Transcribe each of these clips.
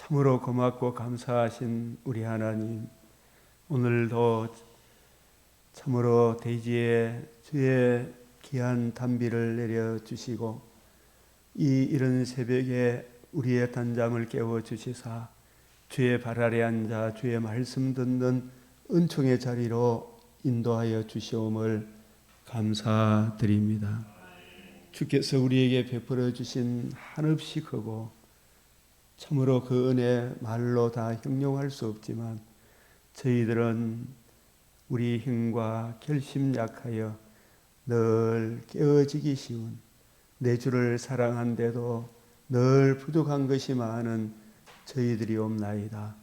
참으로 고맙고 감사하신 우리 하나님, 오늘도 참으로 대지에 주의 귀한 단비를 내려주시고 이 이른 새벽에 우리의 단잠을 깨워주시사 주의 발 아래 앉아 주의 말씀 듣는 은총의 자리로 인도하여 주시옴을 감사드립니다. 주께서 우리에게 베풀어 주신 한없이 크고 참으로 그 은혜 말로 다 형용할 수 없지만 저희들은 우리 힘과 결심 약하여 늘 깨어지기 쉬운 내 주를 사랑한데도 늘 부족한 것이 많은 저희들이 옵나이다.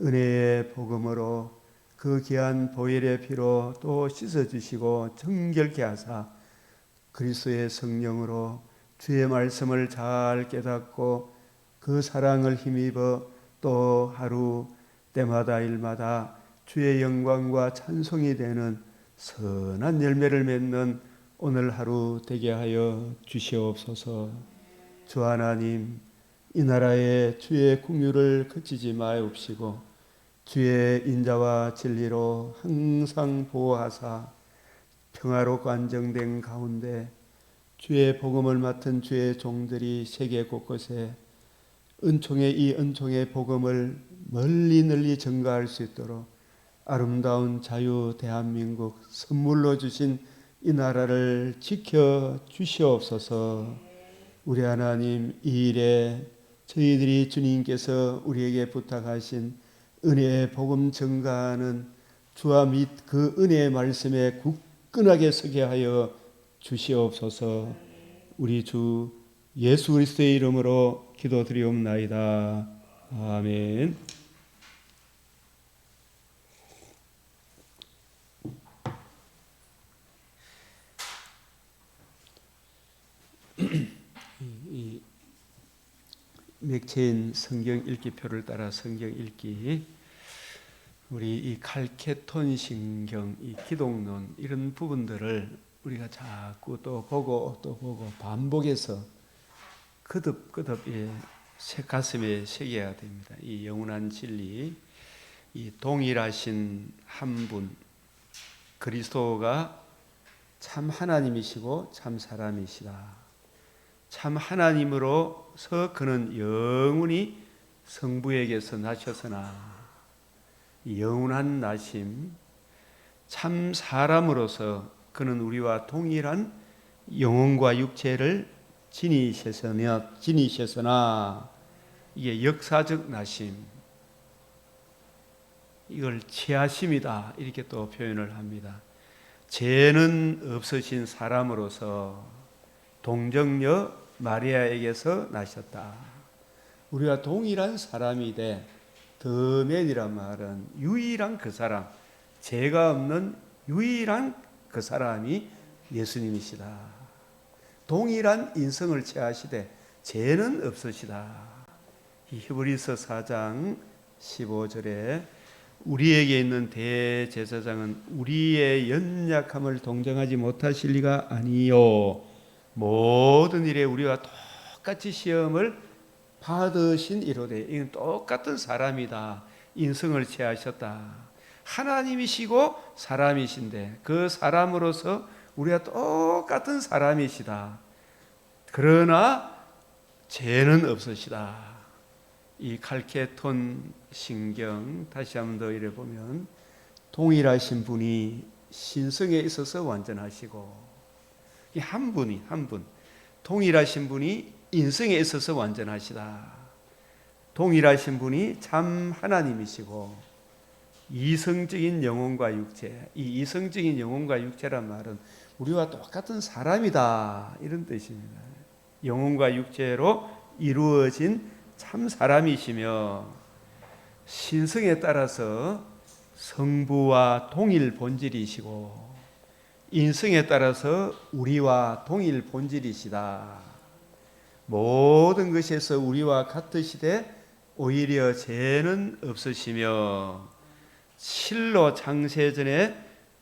은혜의 복음으로 그 귀한 보혈의 피로 또 씻어주시고 정결케 하사 그리스도의 성령으로 주의 말씀을 잘 깨닫고 그 사랑을 힘입어 또 하루 때마다 일마다 주의 영광과 찬송이 되는 선한 열매를 맺는 오늘 하루 되게 하여 주시옵소서. 주 하나님, 이 나라에 주의 국률을 그치지 마옵시고 주의 인자와 진리로 항상 보호하사 평화롭고 안정된 가운데 주의 복음을 맡은 주의 종들이 세계 곳곳에 이 은총의 복음을 멀리 널리 전가할 수 있도록 아름다운 자유 대한민국 선물로 주신 이 나라를 지켜 주시옵소서. 우리 하나님, 이 일에 저희들이 주님께서 우리에게 부탁하신 은혜의 복음 전가하는 주와 및 그 은혜의 말씀에 굳건하게 서게 하여 주시옵소서. 우리 주 예수 그리스도의 이름으로 기도드리옵나이다. 아멘. 이 맥체인 성경 읽기표를 따라 성경 읽기, 우리 이 칼케톤 신경, 이 기독론 이런 부분들을 우리가 자꾸 또 보고 반복해서 거듭 가슴에 새겨야 됩니다. 이 영원한 진리, 이 동일하신 한 분 그리스도가 참 하나님이시고 참 사람이시다. 참 하나님으로서 그는 영원히 성부에게서 나셨으나 이 영원한 나심, 참 사람으로서 그는 우리와 동일한 영혼과 육체를 지니셨으나 이게 역사적 나심, 이걸 취하심이다 이렇게 또 표현을 합니다. 죄는 없으신 사람으로서 동정녀 마리아에게서 나셨다. 우리가 동일한 사람이 돼 더맨이란 말은 유일한 그 사람, 죄가 없는 유일한 그 사람이 예수님이시다. 동일한 인성을 취하시되 죄는 없으시다. 이 히브리서 4장 15절에 우리에게 있는 대제사장은 우리의 연약함을 동정하지 못하실 리가 아니요 모든 일에 우리와 똑같이 시험을 받으신 이로되 이건 똑같은 사람이다. 인성을 취하셨다. 하나님이시고 사람이신데 그 사람으로서 우리가 똑같은 사람이시다. 그러나 죄는 없으시다. 이 칼케톤 신경 다시 한번 더 읽어보면 동일하신 분이 신성에 있어서 완전하시고 한 분 동일하신 분이 인성에 있어서 완전하시다. 동일하신 분이 참 하나님이시고 이성적인 영혼과 육체, 이 이성적인 영혼과 육체란 말은 우리와 똑같은 사람이다 이런 뜻입니다. 영혼과 육체로 이루어진 참 사람이시며 신성에 따라서 성부와 동일 본질이시고 인성에 따라서 우리와 동일 본질이시다. 모든 것에서 우리와 같으시되 오히려 죄는 없으시며 실로 창세전에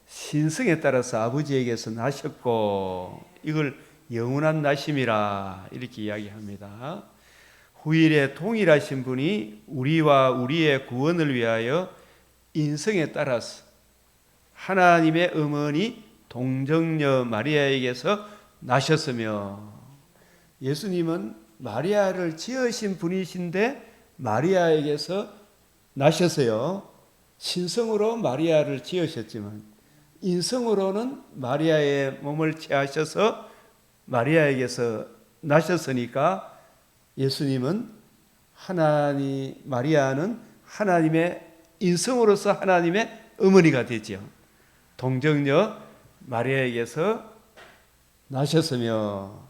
신성에 따라서 아버지에게서 나셨고 이걸 영원한 나심이라 이렇게 이야기합니다. 후일에 동일하신 분이 우리와 우리의 구원을 위하여 인성에 따라서 하나님의 어머니 동정녀 마리아에게서 나셨으며, 예수님은 마리아를 지으신 분이신데 마리아에게서 나셨어요. 신성으로 마리아를 지으셨지만 인성으로는 마리아의 몸을 취하셔서 마리아에게서 나셨으니까 예수님은 마리아는 하나님의 인성으로서 하나님의 어머니가 되죠. 동정녀 마리아에게서 나셨으며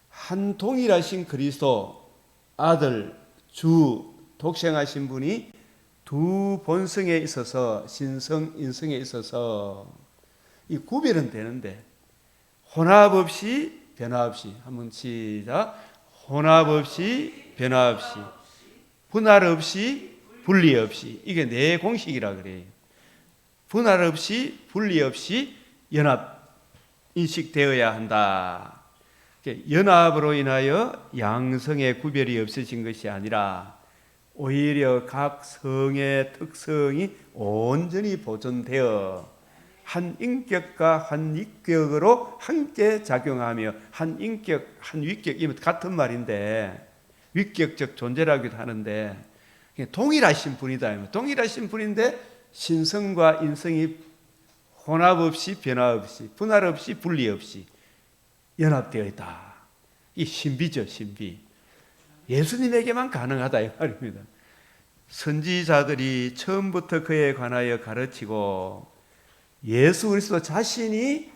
한 동일하신 그리스도 아들 주 독생하신 분이 두 본성에 있어서 신성 인성에 있어서 이 구별은 되는데 혼합 없이 변화 없이, 한번 시작, 혼합 없이 변화 없이 분할 없이 분리 없이, 이게 네 공식이라 그래요. 분할 없이 분리 없이 연합 인식되어야 한다. 연합으로 인하여 양성의 구별이 없어진 것이 아니라 오히려 각 성의 특성이 온전히 보존되어 한 인격과 한 위격으로 함께 작용하며, 한 인격, 한 위격, 이면 같은 말인데 위격적 존재라기도 하는데 동일하신 분이다. 동일하신 분인데 신성과 인성이 혼합 없이 변화 없이 분할 없이 분리 없이 연합되어 있다. 이 신비죠, 신비. 예수님에게만 가능하다 이 말입니다. 선지자들이 처음부터 그에 관하여 가르치고 예수 그리스도 자신이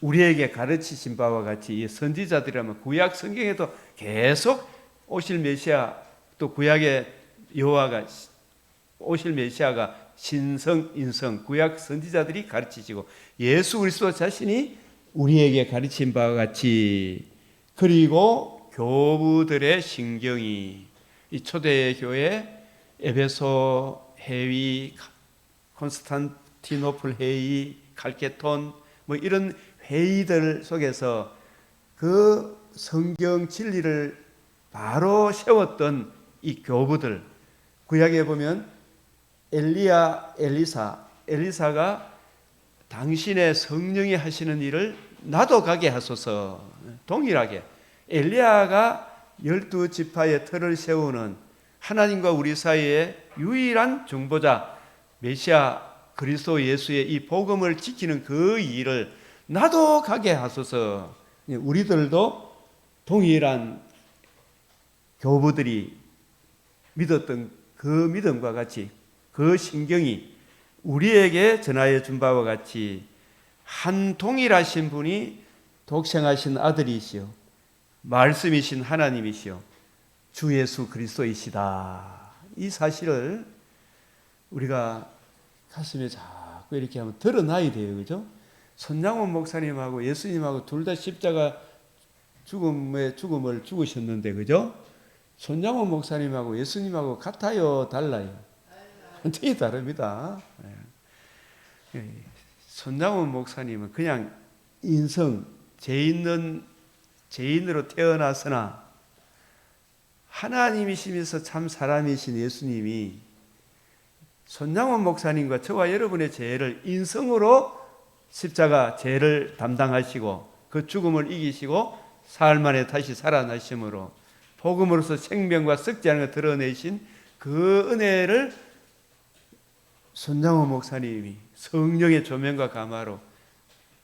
우리에게 가르치신 바와 같이, 이 선지자들이라면 구약 성경에도 계속 오실 메시아, 또 구약의 여호와가 오실 메시아가 신성 인성 구약 선지자들이 가르치시고 예수 그리스도 자신이 우리에게 가르친 바와 같이, 그리고 교부들의 신경이, 이 초대 교회 에베소 회의, 콘스탄티노플 회의, 칼케톤 뭐 이런 회의들 속에서 그 성경 진리를 바로 세웠던 이 교부들, 구약에 보면 엘리사가 당신의 성령이 하시는 일을 나도 가게 하소서, 동일하게 엘리야가 12지파의 틀을 세우는 하나님과 우리 사이에 유일한 중보자 메시아 그리스도 예수의 이 복음을 지키는 그 일을 나도 가게 하소서. 우리들도 동일한 교부들이 믿었던 그 믿음과 같이, 그 신경이 우리에게 전하여 준 바와 같이 한 동일하신 분이 독생하신 아들이시요 말씀이신 하나님이시요 주 예수 그리스도이시다. 이 사실을 우리가 가슴에 자꾸 이렇게 하면 드러나야 돼요. 그죠? 손양원 목사님하고 예수님하고 둘 다 십자가 죽음을 죽으셨는데, 그죠? 손양원 목사님하고 예수님하고 같아요, 달라요? 완전히 다릅니다. 손양원 목사님은 그냥 인성, 죄인으로 태어났으나 하나님이시면서 참 사람이신 예수님이 손양원 목사님과 저와 여러분의 죄를 인성으로 십자가 죄를 담당하시고 그 죽음을 이기시고 사흘 만에 다시 살아나심으로 복음으로서 생명과 썩지 않은 걸 드러내신 그 은혜를 손양원 목사님이 성령의 조명과 감화로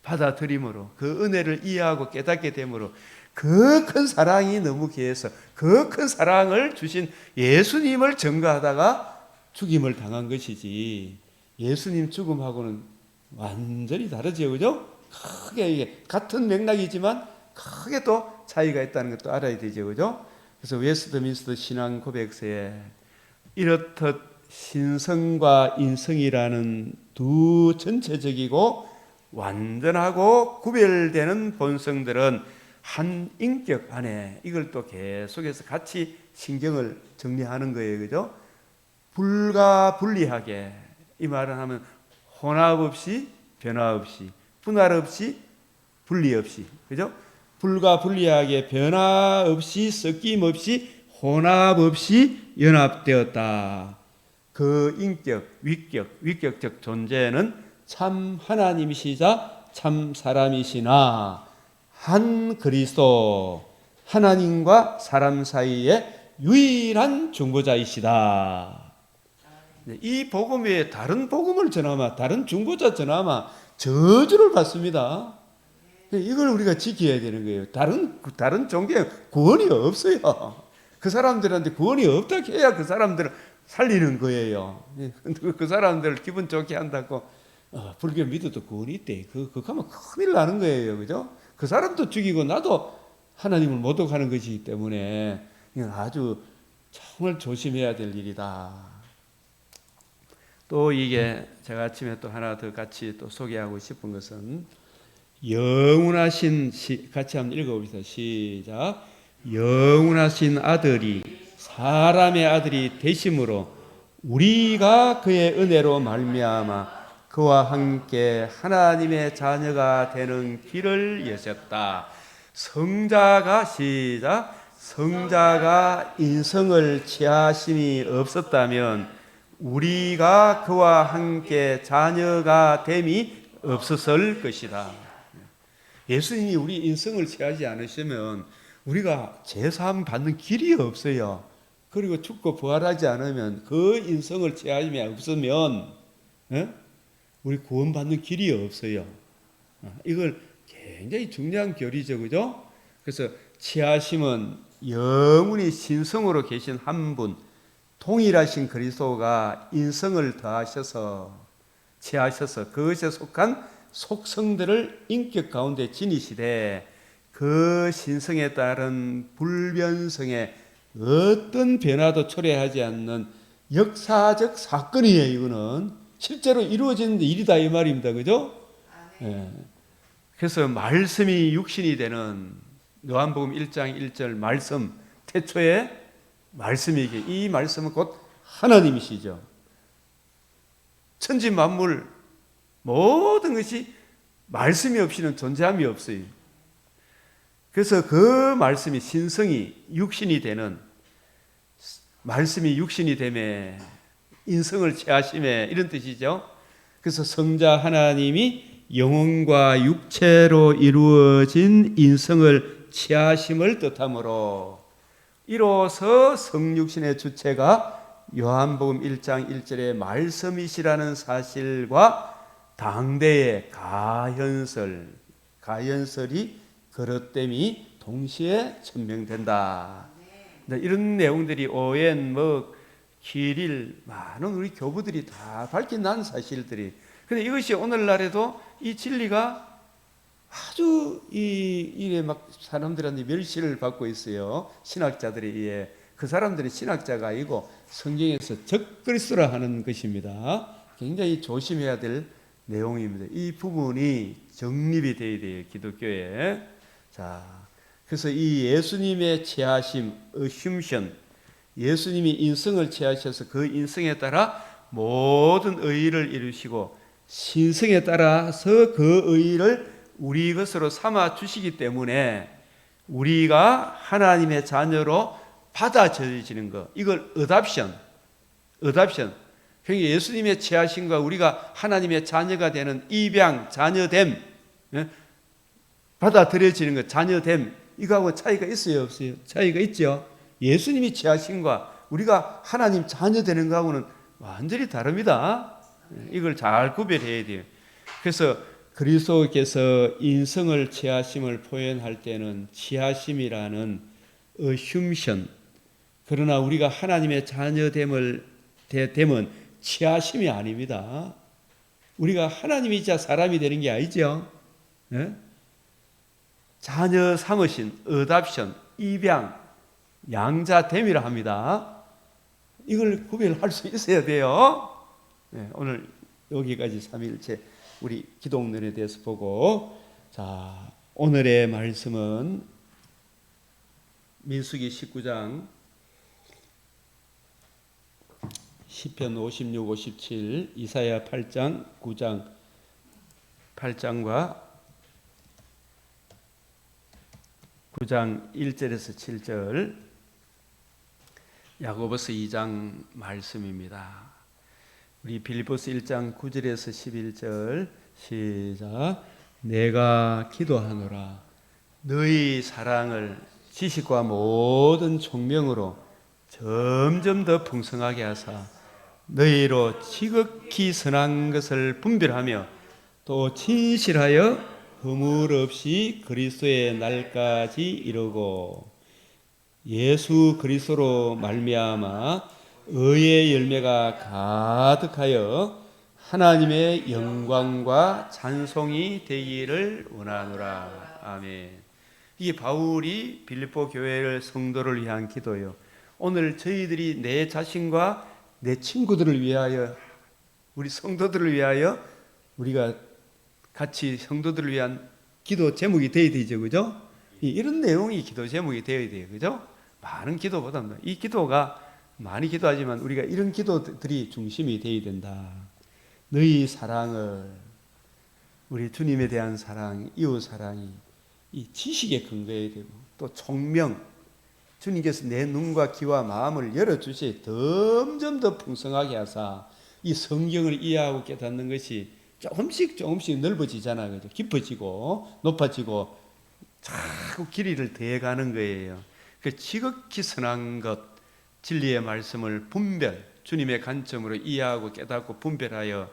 받아들임으로 그 은혜를 이해하고 깨닫게 되므로 그 큰 사랑이 너무 귀해서 그 큰 사랑을 주신 예수님을 전가하다가 죽임을 당한 것이지, 예수님 죽음하고는 완전히 다르죠. 그죠? 크게 이게 같은 맥락이지만 크게 또 차이가 있다는 것도 알아야 되죠. 그죠? 그래서 웨스트민스터 신앙 고백서에 이렇듯 신성과 인성이라는 두 전체적이고 완전하고 구별되는 본성들은 한 인격 안에, 이걸 또 계속해서 같이 신경을 정리하는 거예요. 그죠? 불가분리하게, 이 말은 하면 혼합 없이 변화 없이 분할 없이 분리 없이, 그죠? 불가분리하게 변화 없이 섞임 없이 혼합 없이 연합되었다. 그 인격, 위격적 존재는 참 하나님이시자 참 사람이시나 한 그리스도, 하나님과 사람 사이의 유일한 중보자이시다. 이 복음 외에 다른 복음을 전하면, 다른 중보자 전하면 저주를 받습니다. 이걸 우리가 지켜야 되는 거예요. 다른 종교에 구원이 없어요. 그 사람들한테 구원이 없다 해야 그 사람들을 살리는 거예요. 그 사람들을 기분 좋게 한다고 불교 믿어도 구원이 있대. 그거 하면 큰일 나는 거예요. 그죠? 그 사람도 죽이고 나도 하나님을 모독하는 것이기 때문에 이건 아주 정말 조심해야 될 일이다. 또 이게 제가 아침에 또 하나 더 같이 또 소개하고 싶은 것은 영원하신 같이 한번 읽어봅시다. 시작. 영원하신 아들이 사람의 아들이 되심으로 우리가 그의 은혜로 말미암아 그와 함께 하나님의 자녀가 되는 길을 여셨다. 성자가 시작. 성자가 인성을 취하심이 없었다면 우리가 그와 함께 자녀가 됨이 없었을 것이다. 예수님이 우리 인성을 취하지 않으시면 우리가 제사함 받는 길이 없어요. 그리고 죽고 부활하지 않으면 그 인성을 취함이 없으면 우리 구원받는 길이 없어요. 이걸 굉장히 중요한 교리죠. 그죠? 그래서 취하심은 영원히 신성으로 계신 한 분, 동일하신 그리스도가 인성을 더하셔서 취하셔서 그것에 속한 속성들을 인격 가운데 지니시되 그 신성에 따른 불변성에 어떤 변화도 초래하지 않는 역사적 사건이에요. 이거는 실제로 이루어지는 일이다 이 말입니다. 그죠? 예. 그래서 말씀이 육신이 되는 요한복음 1장 1절 말씀, 태초에 말씀이 이 말씀은 곧 하나님이시죠. 천지 만물 모든 것이 말씀이 없이는 존재함이 없어요. 그래서 그 말씀이 신성이 육신이 되는, 말씀이 육신이 됨에 인성을 취하심에 이런 뜻이죠. 그래서 성자 하나님이 영혼과 육체로 이루어진 인성을 취하심을 뜻하므로 이로써 성육신의 주체가 요한복음 1장 1절의 말씀이시라는 사실과 당대의 가현설이 그릇됨이 동시에 천명된다. 이런 내용들이 오웬, 기릴, 많은 우리 교부들이 다 밝힌 사실들이. 근데 이것이 오늘날에도 이 진리가 아주 이래 막 사람들한테 멸시를 받고 있어요. 신학자들에 의해. 그 사람들이 신학자가 아니고 성경에서 적그리스도라 하는 것입니다. 굉장히 조심해야 될 내용입니다. 이 부분이 정립이 되어야 돼요. 기독교에. 자, 그래서 이 예수님의 취하심, assumption, 예수님이 인성을 취하셔서 그 인성에 따라 모든 의의를 이루시고 신성에 따라서 그 의의를 우리 것으로 삼아 주시기 때문에 우리가 하나님의 자녀로 받아들여지는 것, 이걸 adoption. 그러니까 예수님의 취하심과 우리가 하나님의 자녀가 되는 입양, 자녀됨, 받아들여지는 것, 자녀됨, 이거하고 차이가 있어요, 없어요? 차이가 있죠. 예수님이 취하심과 우리가 하나님 자녀 되는 거하고는 완전히 다릅니다. 이걸 잘 구별해야 돼요. 그래서 그리스도께서 인성을 취하심을 표현할 때는 취하심이라는 assumption, 그러나 우리가 하나님의 자녀됨은 취하심이 아닙니다. 우리가 하나님이자 사람이 되는 게 아니죠. 네? 자녀 삼으신 adoption, 입양, 양자됨이라 합니다. 이걸 구별할 수 있어야 돼요. 네, 오늘 여기까지 삼위일체 우리 기독론에 대해서 보고, 자, 오늘의 말씀은 민수기 19장, 시편 56, 57, 이사야 8장, 9장, 8장과 9장 1절에서 7절, 야고보서 2장 말씀입니다. 우리 빌립보서 1장 9절에서 11절 시작. 내가 기도하노라 너희 사랑을 지식과 모든 총명으로 점점 더 풍성하게 하사 너희로 지극히 선한 것을 분별하며 또 진실하여 허물 없이 그리스도의 날까지 이루고 예수 그리스도로 말미암아 의의 열매가 가득하여 하나님의 영광과 찬송이 되기를 원하노라. 아멘. 이게 바울이 빌립보 교회를 성도를 위한 기도요. 오늘 저희들이 내 자신과 내 친구들을 위하여, 우리 성도들을 위하여 우리가 같이 성도들을 위한 기도 제목이 되어야 되죠, 그죠? 이런 내용이 기도 제목이 되어야 돼요, 그죠? 많은 기도보다는 이 기도가 많이 기도하지만 우리가 이런 기도들이 중심이 되어야 된다. 너희 사랑을, 우리 주님에 대한 사랑, 이웃 사랑이 이 지식에 근거해야 되고 또 총명, 주님께서 내 눈과 귀와 마음을 열어주시 점점 더 풍성하게 하사 이 성경을 이해하고 깨닫는 것이 조금씩 넓어지잖아요. 그죠? 깊어지고 높아지고 자꾸 길이를 더해가는 거예요. 그 지극히 선한 것, 진리의 말씀을 분별, 주님의 관점으로 이해하고 깨닫고 분별하여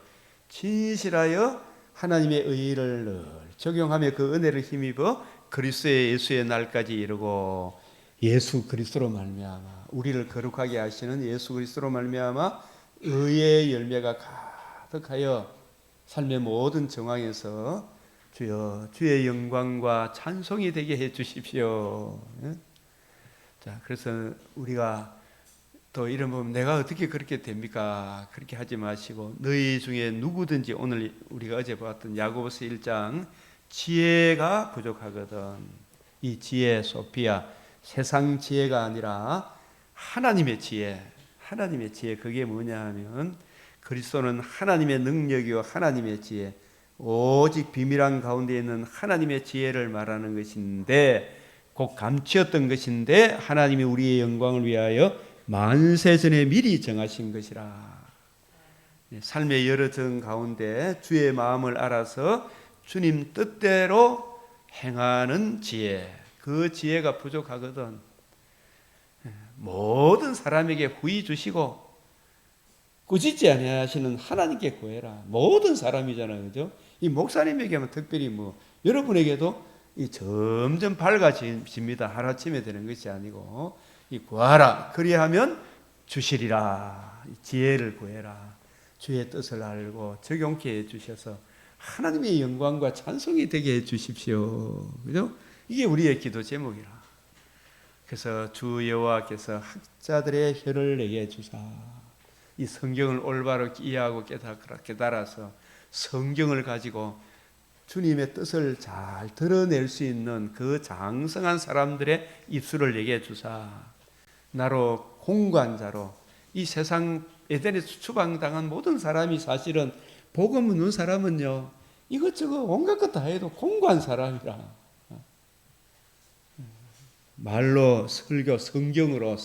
진실하여 하나님의 의를 늘 적용하며 그 은혜를 힘입어 그리스도의 예수의 날까지 이루고 예수 그리스도로 말미암아 우리를 거룩하게 하시는 예수 그리스도로 말미암아 의의 열매가 가득하여 삶의 모든 정황에서 주여 주의 영광과 찬송이 되게 해 주십시오. 자, 그래서 우리가 또 이런 보면 내가 어떻게 그렇게 됩니까? 그렇게 하지 마시고 너희 중에 누구든지 오늘 우리가 어제 봤던 야고보서 1장 지혜가 부족하거든. 이 지혜 소피아 세상 지혜가 아니라 하나님의 지혜. 하나님의 지혜 그게 뭐냐 하면 그리스도는 하나님의 능력이요 하나님의 지혜 오직 비밀한 가운데 있는 하나님의 지혜를 말하는 것인데 곧 감추었던 것인데 하나님이 우리의 영광을 위하여 만세전에 미리 정하신 것이라. 삶의 여러 정 가운데 주의 마음을 알아서 주님 뜻대로 행하는 지혜, 그 지혜가 부족하거든. 모든 사람에게 후히 주시고 꾸짖지 아니하시는 하나님께 구해라. 모든 사람이잖아요, 그죠? 이 목사님에게만 특별히 여러분에게도 이 점점 밝아집니다. 하루아침에 되는 것이 아니고 이 구하라. 그리하면 주시리라. 지혜를 구해라. 주의 뜻을 알고 적용케 해 주셔서 하나님의 영광과 찬송이 되게 해 주십시오. 그죠? 이게 우리의 기도 제목이라. 그래서 주 여호와께서 학자들의 혀를 내게 주사 이 성경을 올바로 이해하고 깨달아서 성경을 가지고 주님의 뜻을 잘 드러낼 수 있는 그 장성한 사람들의 입술을 내게 주사 나로 공관자로 이 세상 에덴에서 추방당한 모든 사람이 사실은 복음 없는 사람은요 이것저것 온갖 것 다 해도 공관 사람이라 말로 설교 성경으로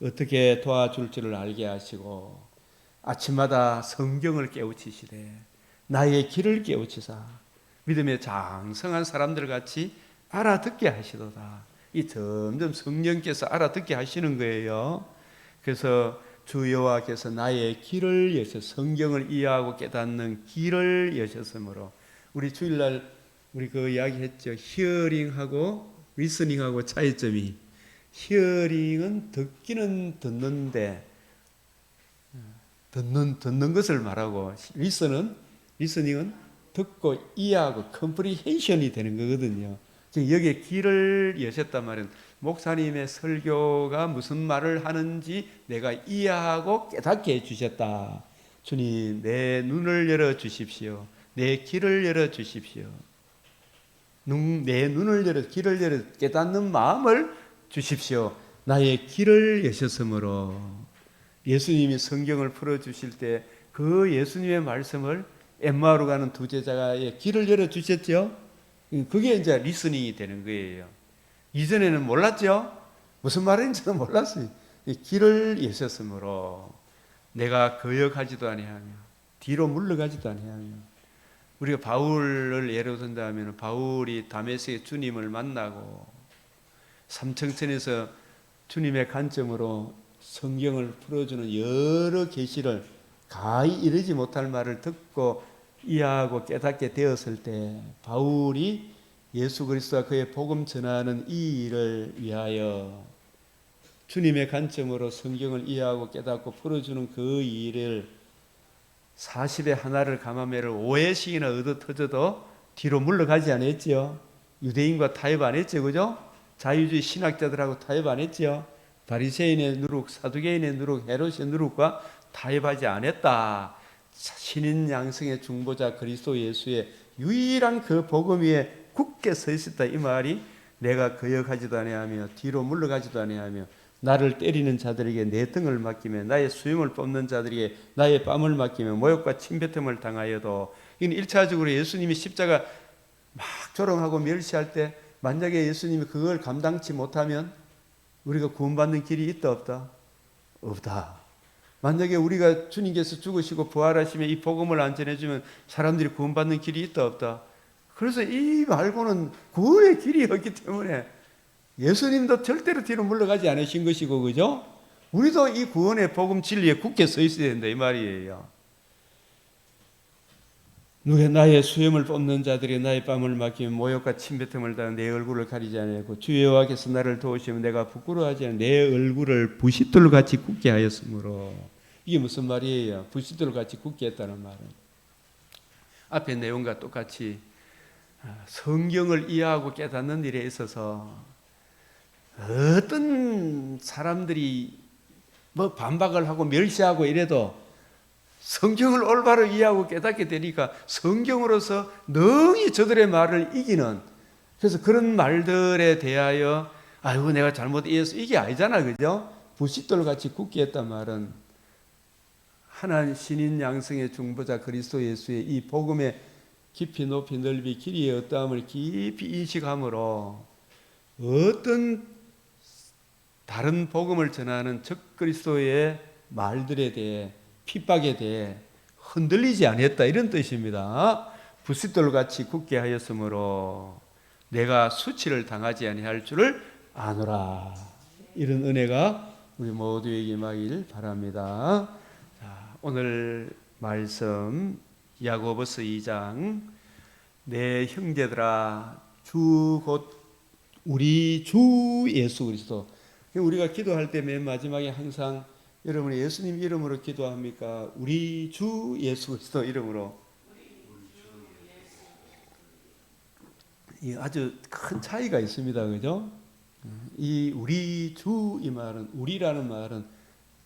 어떻게 도와줄 줄을 알게 하시고 아침마다 성경을 깨우치시되 나의 길을 깨우치사 믿음의 장성한 사람들 같이 알아듣게 하시도다. 이 점점 성령께서 알아듣게 하시는 거예요. 그래서 주 여호와께서 나의 길을 여셔 성경을 이해하고 깨닫는 길을 여셨으므로 우리 주일날 우리 그 이야기했죠. 히어링하고 리스닝하고 차이점이 히어링은 듣기는 듣는데 듣는 것을 말하고 리스닝은 듣고 이해하고 컴프리헨션이 되는 거거든요. 지금 여기에 길을 여셨단 말은 목사님의 설교가 무슨 말을 하는지 내가 이해하고 깨닫게 해주셨다. 주님 내 눈을 열어주십시오. 내 길을 열어주십시오. 내 눈을 열어 길을 열어 깨닫는 마음을 주십시오. 나의 길을 여셨으므로 예수님이 성경을 풀어주실 때 그 예수님의 말씀을 엠마오로 가는 두 제자의 길을 열어주셨죠. 그게 이제 리스닝이 되는 거예요. 이전에는 몰랐죠. 무슨 말인지도 몰랐어요. 길을 예셨으므로 내가 거역하지도 아니하며 뒤로 물러가지도 아니하며. 우리가 바울을 예로 든다면 바울이 다메섹에 주님을 만나고 삼청천에서 주님의 관점으로 성경을 풀어주는 여러 계시를 가히 이르지 못할 말을 듣고 이해하고 깨닫게 되었을 때 바울이 예수 그리스도와 그의 복음 전하는 이 일을 위하여 주님의 관점으로 성경을 이해하고 깨닫고 풀어주는 그 일을 40에 하나를 감하매를 5회씩이나 얻어 터져도 뒤로 물러가지 않았지요. 유대인과 타협 안 했죠. 그죠? 자유주의 신학자들하고 타협 안 했지요. 바리새인의 누룩, 사두개인의 누룩, 헤롯의 누룩과 타협하지 않았다. 신인 양성의 중보자 그리스도 예수의 유일한 그 복음 위에 굳게 서 있었다. 이 말이 내가 거역하지도 아니하며 뒤로 물러가지도 아니하며 나를 때리는 자들에게 내 등을 맡기며 나의 수염을 뽑는 자들에게 나의 뺨을 맡기며 모욕과 침뱉음을 당하여도. 이건 1차적으로 예수님이 십자가 막 조롱하고 멸시할 때 만약에 예수님이 그걸 감당치 못하면 우리가 구원받는 길이 있다 없다? 없다. 만약에 우리가 주님께서 죽으시고 부활하시면 이 복음을 안 전해주면 사람들이 구원받는 길이 있다 없다? 그래서 이 말고는 구원의 길이 없기 때문에 예수님도 절대로 뒤로 물러가지 않으신 것이고, 그죠? 우리도 이 구원의 복음 진리에 굳게 서 있어야 된다 이 말이에요. 누가 나의 수염을 뽑는 자들이 나의 뺨을 맡기면 모욕과 침뱉음을 당한 내 얼굴을 가리지 아니하고 주 여호와께서 나를 도우시면 내가 부끄러워하지 않아 내 얼굴을 부싯돌 같이 굳게 하였으므로. 이게 무슨 말이에요? 부싯돌 같이 굳게 했다는 말은 앞에 내용과 똑같이 성경을 이해하고 깨닫는 일에 있어서 어떤 사람들이 뭐 반박을 하고 멸시하고 이래도 성경을 올바로 이해하고 깨닫게 되니까 성경으로서 능히 저들의 말을 이기는, 그래서 그런 말들에 대하여 아이고 내가 잘못 이해해서 이게 아니잖아, 그죠? 부싯돌 같이 굳게 했단 말은 하나님 신인 양성의 중보자 그리스도 예수의 이 복음의 깊이 높이 넓이 길이의 어떠함을 깊이 인식함으로 어떤 다른 복음을 전하는 적그리스도의 말들에 대해 핍박에 대해 흔들리지 않았다 이런 뜻입니다. 부싯돌같이 굳게 하였으므로 내가 수치를 당하지 아니할 줄을 아노라. 이런 은혜가 우리 모두에게 임하길 바랍니다. 자, 오늘 말씀 야고보서 2장 내 형제들아 주 곧 우리 주 예수 그리스도. 우리가 기도할 때 맨 마지막에 항상 여러분이 예수님 이름으로 기도합니까? 우리 주 예수 그리스도 이름으로. 아주 큰 차이가 있습니다. 그죠? 이 우리 주 이 말은, 우리라는 말은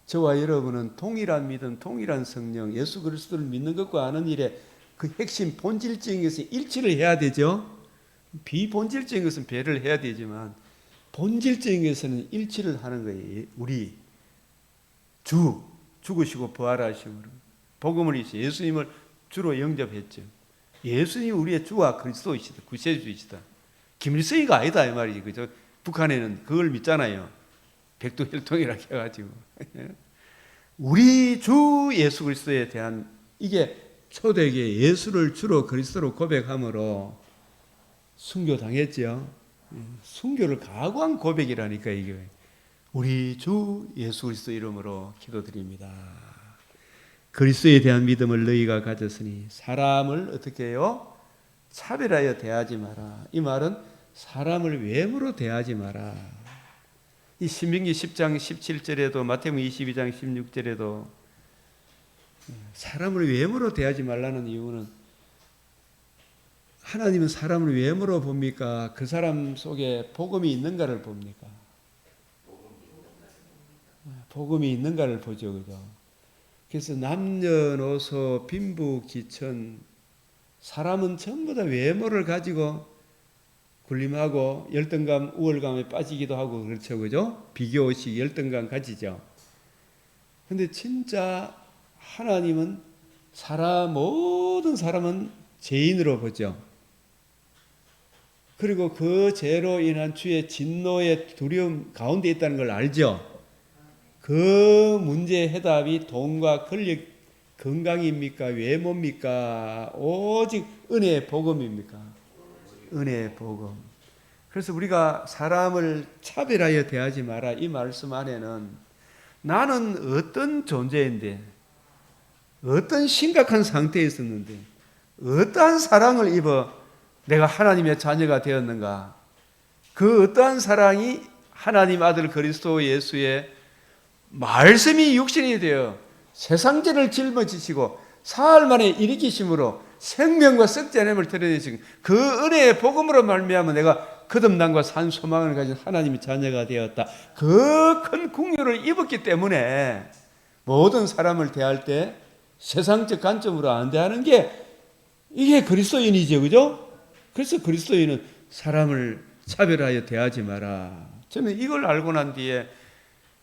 저와 여러분은 동일한 믿음, 동일한 성령, 예수 그리스도를 믿는 것과 아는 일에 그 핵심 본질적인 것에 일치를 해야 되죠. 비본질적인 것은 배를 해야 되지만 본질적인 것에는 일치를 하는 거예요. 우리 주, 죽으시고 부활하심으로 복음을 이시 예수님을 주로 영접했죠. 예수님이 우리의 주와 그리스도이시다, 구세주이시다. 김일성이가 아니다 이 말이지, 그죠? 북한에는 그걸 믿잖아요. 백두혈통이라 해가지고 우리 주 예수 그리스도에 대한 이게 초대교회 예수를 주로 그리스도로 고백함으로 순교당했죠. 순교를 각오한 고백이라니까 이게. 우리 주 예수 그리스도 이름으로 기도드립니다. 그리스도에 대한 믿음을 너희가 가졌으니 사람을 어떻게 해요? 차별하여 대하지 마라. 이 말은 사람을 외모로 대하지 마라. 이 신명기 10장 17절에도 마태복음 22장 16절에도 사람을 외모로 대하지 말라는 이유는 하나님은 사람을 외모로 봅니까? 그 사람 속에 복음이 있는가를 봅니까? 복음이 있는가를 보죠. 그죠? 그래서 남녀노소 빈부귀천 사람은 전부 다 외모를 가지고 굴림하고 열등감, 우월감에 빠지기도 하고 그렇죠. 그죠? 비교의식, 열등감 가지죠. 근데 진짜 하나님은 모든 사람은 죄인으로 보죠. 그리고 그 죄로 인한 주의 진노의 두려움 가운데 있다는 걸 알죠. 그 문제의 해답이 돈과 권력, 건강입니까? 외모입니까? 오직 은혜의 복음입니까? 은혜의 복음. 그래서 우리가 사람을 차별하여 대하지 마라, 이 말씀 안에는 나는 어떤 존재인데, 어떤 심각한 상태에 있었는데, 어떠한 사랑을 입어 내가 하나님의 자녀가 되었는가? 그 어떠한 사랑이 하나님 아들 그리스도 예수의 말씀이 육신이 되어 세상죄를 짊어지시고 사흘 만에 일으키심으로 생명과 썩지 않음을 드러내신 그 은혜의 복음으로 말미암아 내가 거듭남과 산 소망을 가진 하나님의 자녀가 되었다. 그 큰 긍휼을 입었기 때문에 모든 사람을 대할 때 세상적 관점으로 안 대하는 게 이게 그리스도인이죠, 그죠? 그래서 그리스도인은 사람을 차별하여 대하지 마라. 저는 이걸 알고 난 뒤에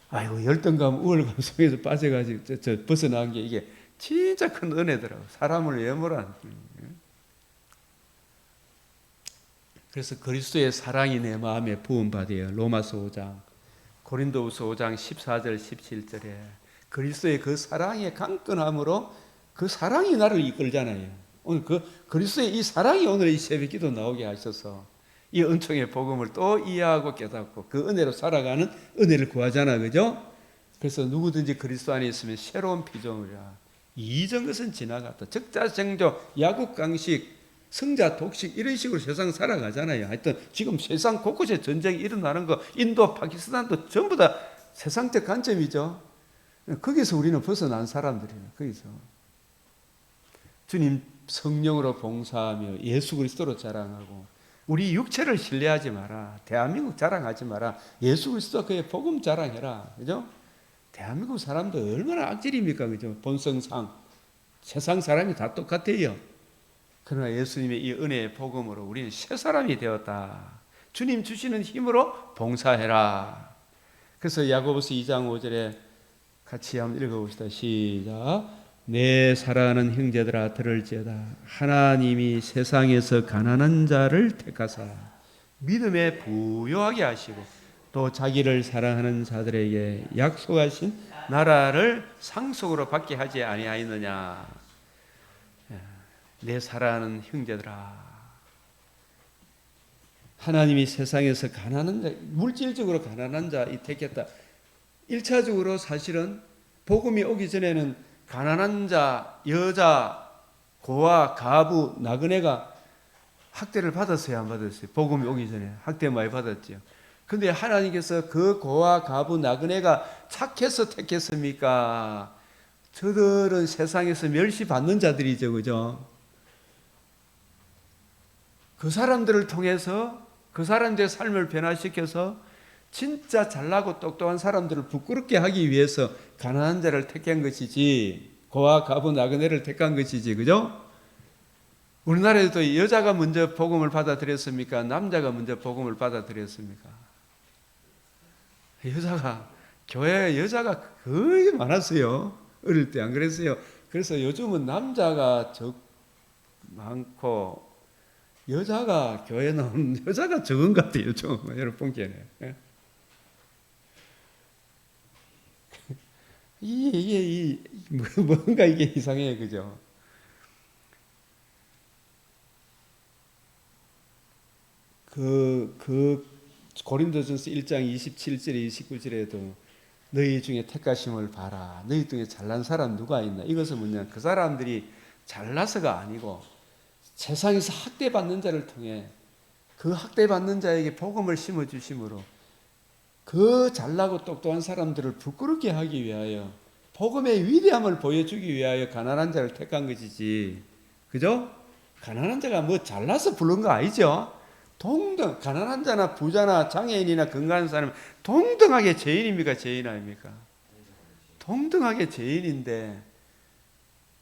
아이고 열등감, 우월감 속에서 빠져가지고 벗어난 게 이게 진짜 큰 은혜더라고. 사람을 외모란. 그래서 그리스도의 사랑이 내 마음에 부음받아요. 로마서 5장, 고린도후서 5장 14절 17절에 그리스도의 그 사랑의 강건함으로 그 사랑이 나를 이끌잖아요. 오늘 그 그리스도의 이 사랑이 오늘 이 새벽기도 나오게 하셔서 이 은총의 복음을 또 이해하고 깨닫고 그 은혜로 살아가는 은혜를 구하잖아, 그죠? 그래서 누구든지 그리스도 안에 있으면 새로운 피조물이라. 이전 것은 지나갔다. 적자생조, 야국강식, 성자 독식 이런 식으로 세상 살아가잖아요. 하여튼 지금 세상 곳곳에 전쟁이 일어나는 거, 인도, 파키스탄도 전부 다 세상적 관점이죠. 거기서 우리는 벗어난 사람들이에요. 거기서 주님 성령으로 봉사하며 예수 그리스도로 자랑하고 우리 육체를 신뢰하지 마라. 대한민국 자랑하지 마라. 예수 그리스도 그의 복음 자랑해라. 그죠? 대한민국 사람들 얼마나 악질입니까? 그죠? 본성상 세상 사람이 다 똑같아요. 그러나 예수님의 이 은혜의 복음으로 우리는 새 사람이 되었다. 주님 주시는 힘으로 봉사해라. 그래서 야고보서 2장 5절에 같이 한번 읽어봅시다. 시작. 내 사랑하는 형제들아 들을지어다. 하나님이 세상에서 가난한 자를 택하사 믿음에 부요하게 하시고 또 자기를 사랑하는 자들에게 약속하신 나라를 상속으로 받게 하지 아니하였느냐. 내 사랑하는 형제들아, 하나님이 세상에서 가난한 자, 물질적으로 가난한 자 택했다. 1차적으로 사실은 복음이 오기 전에는 가난한 자, 여자, 고아, 가부, 나그네가 학대를 받았어요, 안 받았어요? 복음이 오기 전에 학대 많이 받았죠. 근데 하나님께서 그 고아, 가부, 나그네가 착해서 택했습니까? 저들은 세상에서 멸시받는 자들이죠, 그죠? 그 사람들을 통해서 그 사람들의 삶을 변화시켜서 진짜 잘나고 똑똑한 사람들을 부끄럽게 하기 위해서 가난한 자를 택한 것이지, 고아, 가부, 나그네를 택한 것이지, 그죠? 우리나라에도 여자가 먼저 복음을 받아들였습니까? 남자가 먼저 복음을 받아들였습니까? 교회에 여자가 거의 많았어요. 어릴 때 안 그랬어요. 그래서 요즘은 남자가 많고 여자가 교회 나오는 여자가 적은 것 같아요. 좀 여러분 보기에는. 이게 뭔가 이게 이상해요, 그죠? 고린도전서 1장 27절에 29절에도 너희 중에 택하심을 봐라. 너희 중에 잘난 사람 누가 있나? 이것은 뭐냐? 그 사람들이 잘나서가 아니고 세상에서 학대받는 자를 통해 그 학대받는 자에게 복음을 심어주심으로 그 잘나고 똑똑한 사람들을 부끄럽게 하기 위하여 복음의 위대함을 보여주기 위하여 가난한 자를 택한 것이지, 그죠? 가난한 자가 뭐 잘나서 부른 거 아니죠? 동등, 가난한 자나 부자나 장애인이나 건강한 사람 동등하게 죄인입니까? 죄인 아닙니까? 동등하게 죄인인데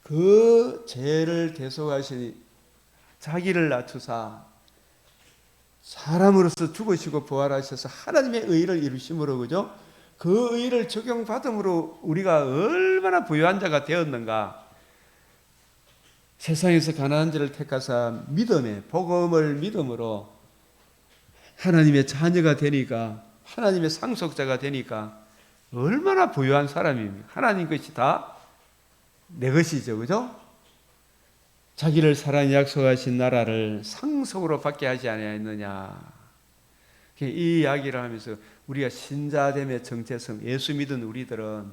그 죄를 대속하시니 자기를 낮추사 사람으로서 죽으시고 부활하셔서 하나님의 의를 이루심으로, 그죠? 그 의를 적용받음으로 우리가 얼마나 부유한 자가 되었는가. 세상에서 가난한 자를 택하사 믿음에, 복음을 믿음으로 하나님의 자녀가 되니까, 하나님의 상속자가 되니까 얼마나 부유한 사람입니까? 하나님 것이 다 내 것이죠. 그죠? 자기를 사랑에 약속하신 나라를 상속으로 받게 하지 아니하였느냐. 이 이야기를 하면서 우리가 신자됨의 정체성, 예수 믿은 우리들은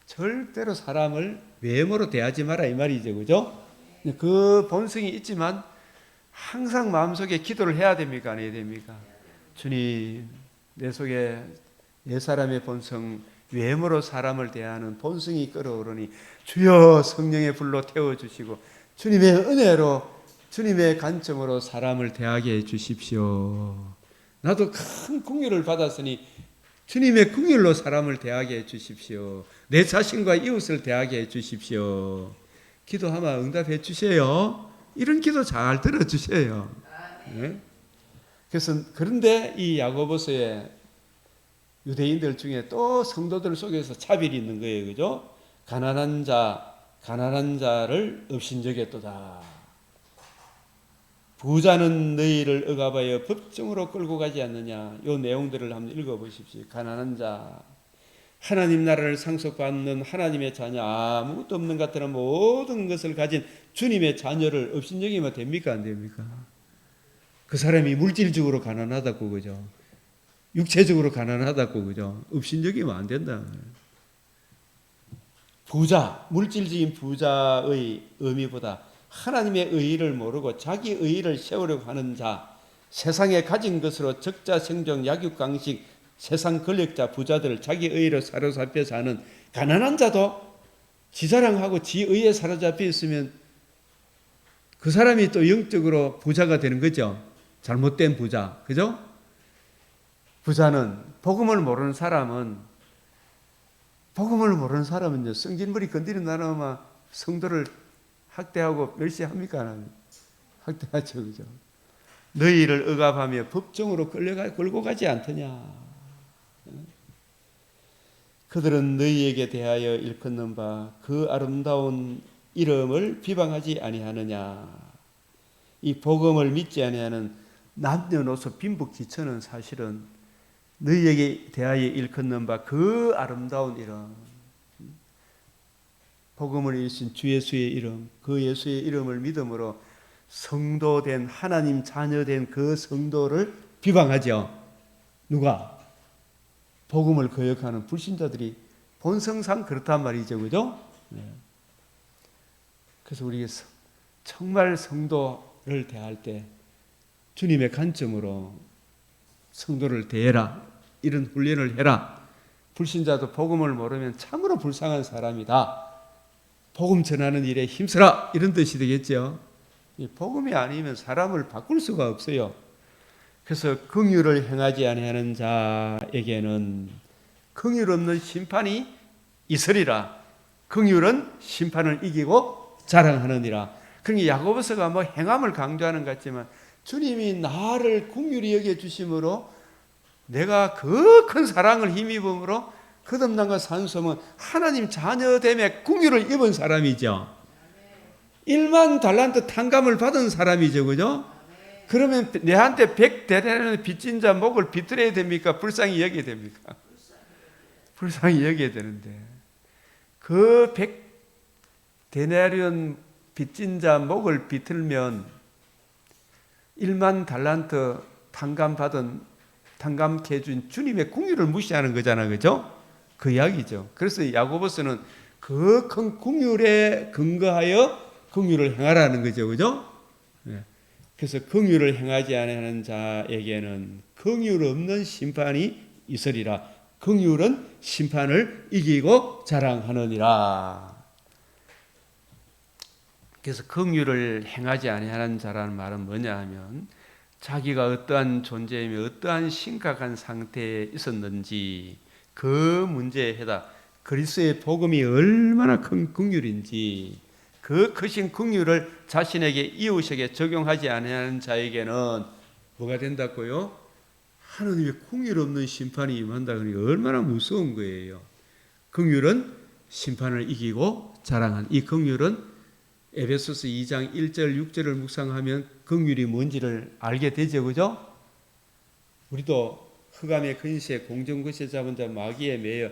절대로 사람을 외모로 대하지 마라 이 말이죠. 그죠? 그 본성이 있지만 항상 마음속에 기도를 해야 됩니까? 안 해야 됩니까? 주님, 내 속에 옛사람의 본성, 외모로 사람을 대하는 본성이 끓어오르니 주여 성령의 불로 태워주시고 주님의 은혜로, 주님의 관점으로 사람을 대하게 해 주십시오. 나도 큰 긍휼을 받았으니 주님의 긍휼로 사람을 대하게 해 주십시오. 내 자신과 이웃을 대하게 해 주십시오. 기도하면 응답해 주세요. 이런 기도 잘 들어주세요. 네? 그래서 그런데 이 야고보서에 유대인들 중에 또 성도들 속에서 차별이 있는 거예요. 그죠? 가난한 자를 업신여겼도다. 부자는 너희를 억압하여 법정으로 끌고 가지 않느냐. 이 내용들을 한번 읽어보십시오. 가난한 자, 하나님 나라를 상속받는 하나님의 자녀, 아무것도 없는 것 같은 모든 것을 가진 주님의 자녀를 업신여기면 됩니까? 안 됩니까? 그 사람이 물질적으로 가난하다고 그죠? 육체적으로 가난하다고 그죠? 업신여기면 안 된다. 부자, 물질적인 부자의 의미보다 하나님의 의의를 모르고 자기 의의를 세우려고 하는 자, 세상에 가진 것으로 적자생존, 약육강식, 세상 권력자, 부자들 자기 의의로 사로잡혀 사는 가난한 자도 지자랑하고 지 의의에 사로잡혀 있으면 그 사람이 또 영적으로 부자가 되는 거죠. 잘못된 부자, 그죠? 부자는 복음을 모르는 사람은 성질머리 건드리는 나라만 성도를 학대하고 멸시합니까? 하나님? 학대하죠, 그죠? 너희를 억압하며 법정으로 끌고 가지 않더냐? 그들은 너희에게 대하여 일컫는 바 그 아름다운 이름을 비방하지 아니하느냐? 이 복음을 믿지 아니하는 남녀노소 빈부귀천은 사실은 너희에게 대하여 일컫는 바 그 아름다운 이름, 복음을 이루신 주 예수의 이름, 그 예수의 이름을 믿음으로 성도된 하나님 자녀된 그 성도를 비방하죠. 누가? 복음을 거역하는 불신자들이 본성상 그렇단 말이죠. 그죠? 네. 그래서 우리가 정말 성도를 대할 때 주님의 관점으로 성도를 대해라. 이런 훈련을 해라. 불신자도 복음을 모르면 참으로 불쌍한 사람이다. 복음 전하는 일에 힘써라. 이런 뜻이 되겠죠. 복음이 아니면 사람을 바꿀 수가 없어요. 그래서 긍휼을 행하지 아니하는 자에게는 긍휼 없는 심판이 있으리라. 긍휼은 심판을 이기고 자랑하느니라. 그러니까 야고보서가 뭐 행함을 강조하는 것 같지만 주님이 나를 긍휼히 여겨 주심으로 내가 그 큰 사랑을 힘입음으로 거듭남과 산소는 하나님 자녀됨의 긍휼을 입은 사람이죠. 1만 달란트 탕감을 받은 사람이죠. 그죠? 그러면 내한테 100데나리온 빚진 자 목을 비틀어야 됩니까? 불쌍히 여겨야 됩니까? 불쌍히 여겨야 되는데 그 100데나리온 빚진 자 목을 비틀면 1만 달란트 탕감케 해준 주님의 긍휼을 무시하는 거잖아. 그죠? 그 이야기죠. 그래서 야고보서는 그 큰 긍휼에 근거하여 긍휼을 행하라는 거죠. 그죠? 그래서 긍휼을 행하지 않는 자에게는 긍휼 없는 심판이 있으리라. 긍휼은 심판을 이기고 자랑하느니라. 그래서 긍휼을 행하지 아니하는 자라는 말은 뭐냐 하면 자기가 어떠한 존재이며 어떠한 심각한 상태에 있었는지 그 문제에 해답, 그리스도의 복음이 얼마나 큰 긍휼인지 그 크신 긍휼을 자신에게 이웃에게 적용하지 아니하는 자에게는 뭐가 된다고요? 하나님의 긍휼 없는 심판이 임한다. 그러니까 얼마나 무서운 거예요. 긍휼은 심판을 이기고 자랑한 이 긍휼은 에베소서 2장 1절 6절을 묵상하면 긍휼이 뭔지를 알게 되죠. 그죠? 우리도 흑암의 근시에 공정거시에 잡은 자 마귀에 매여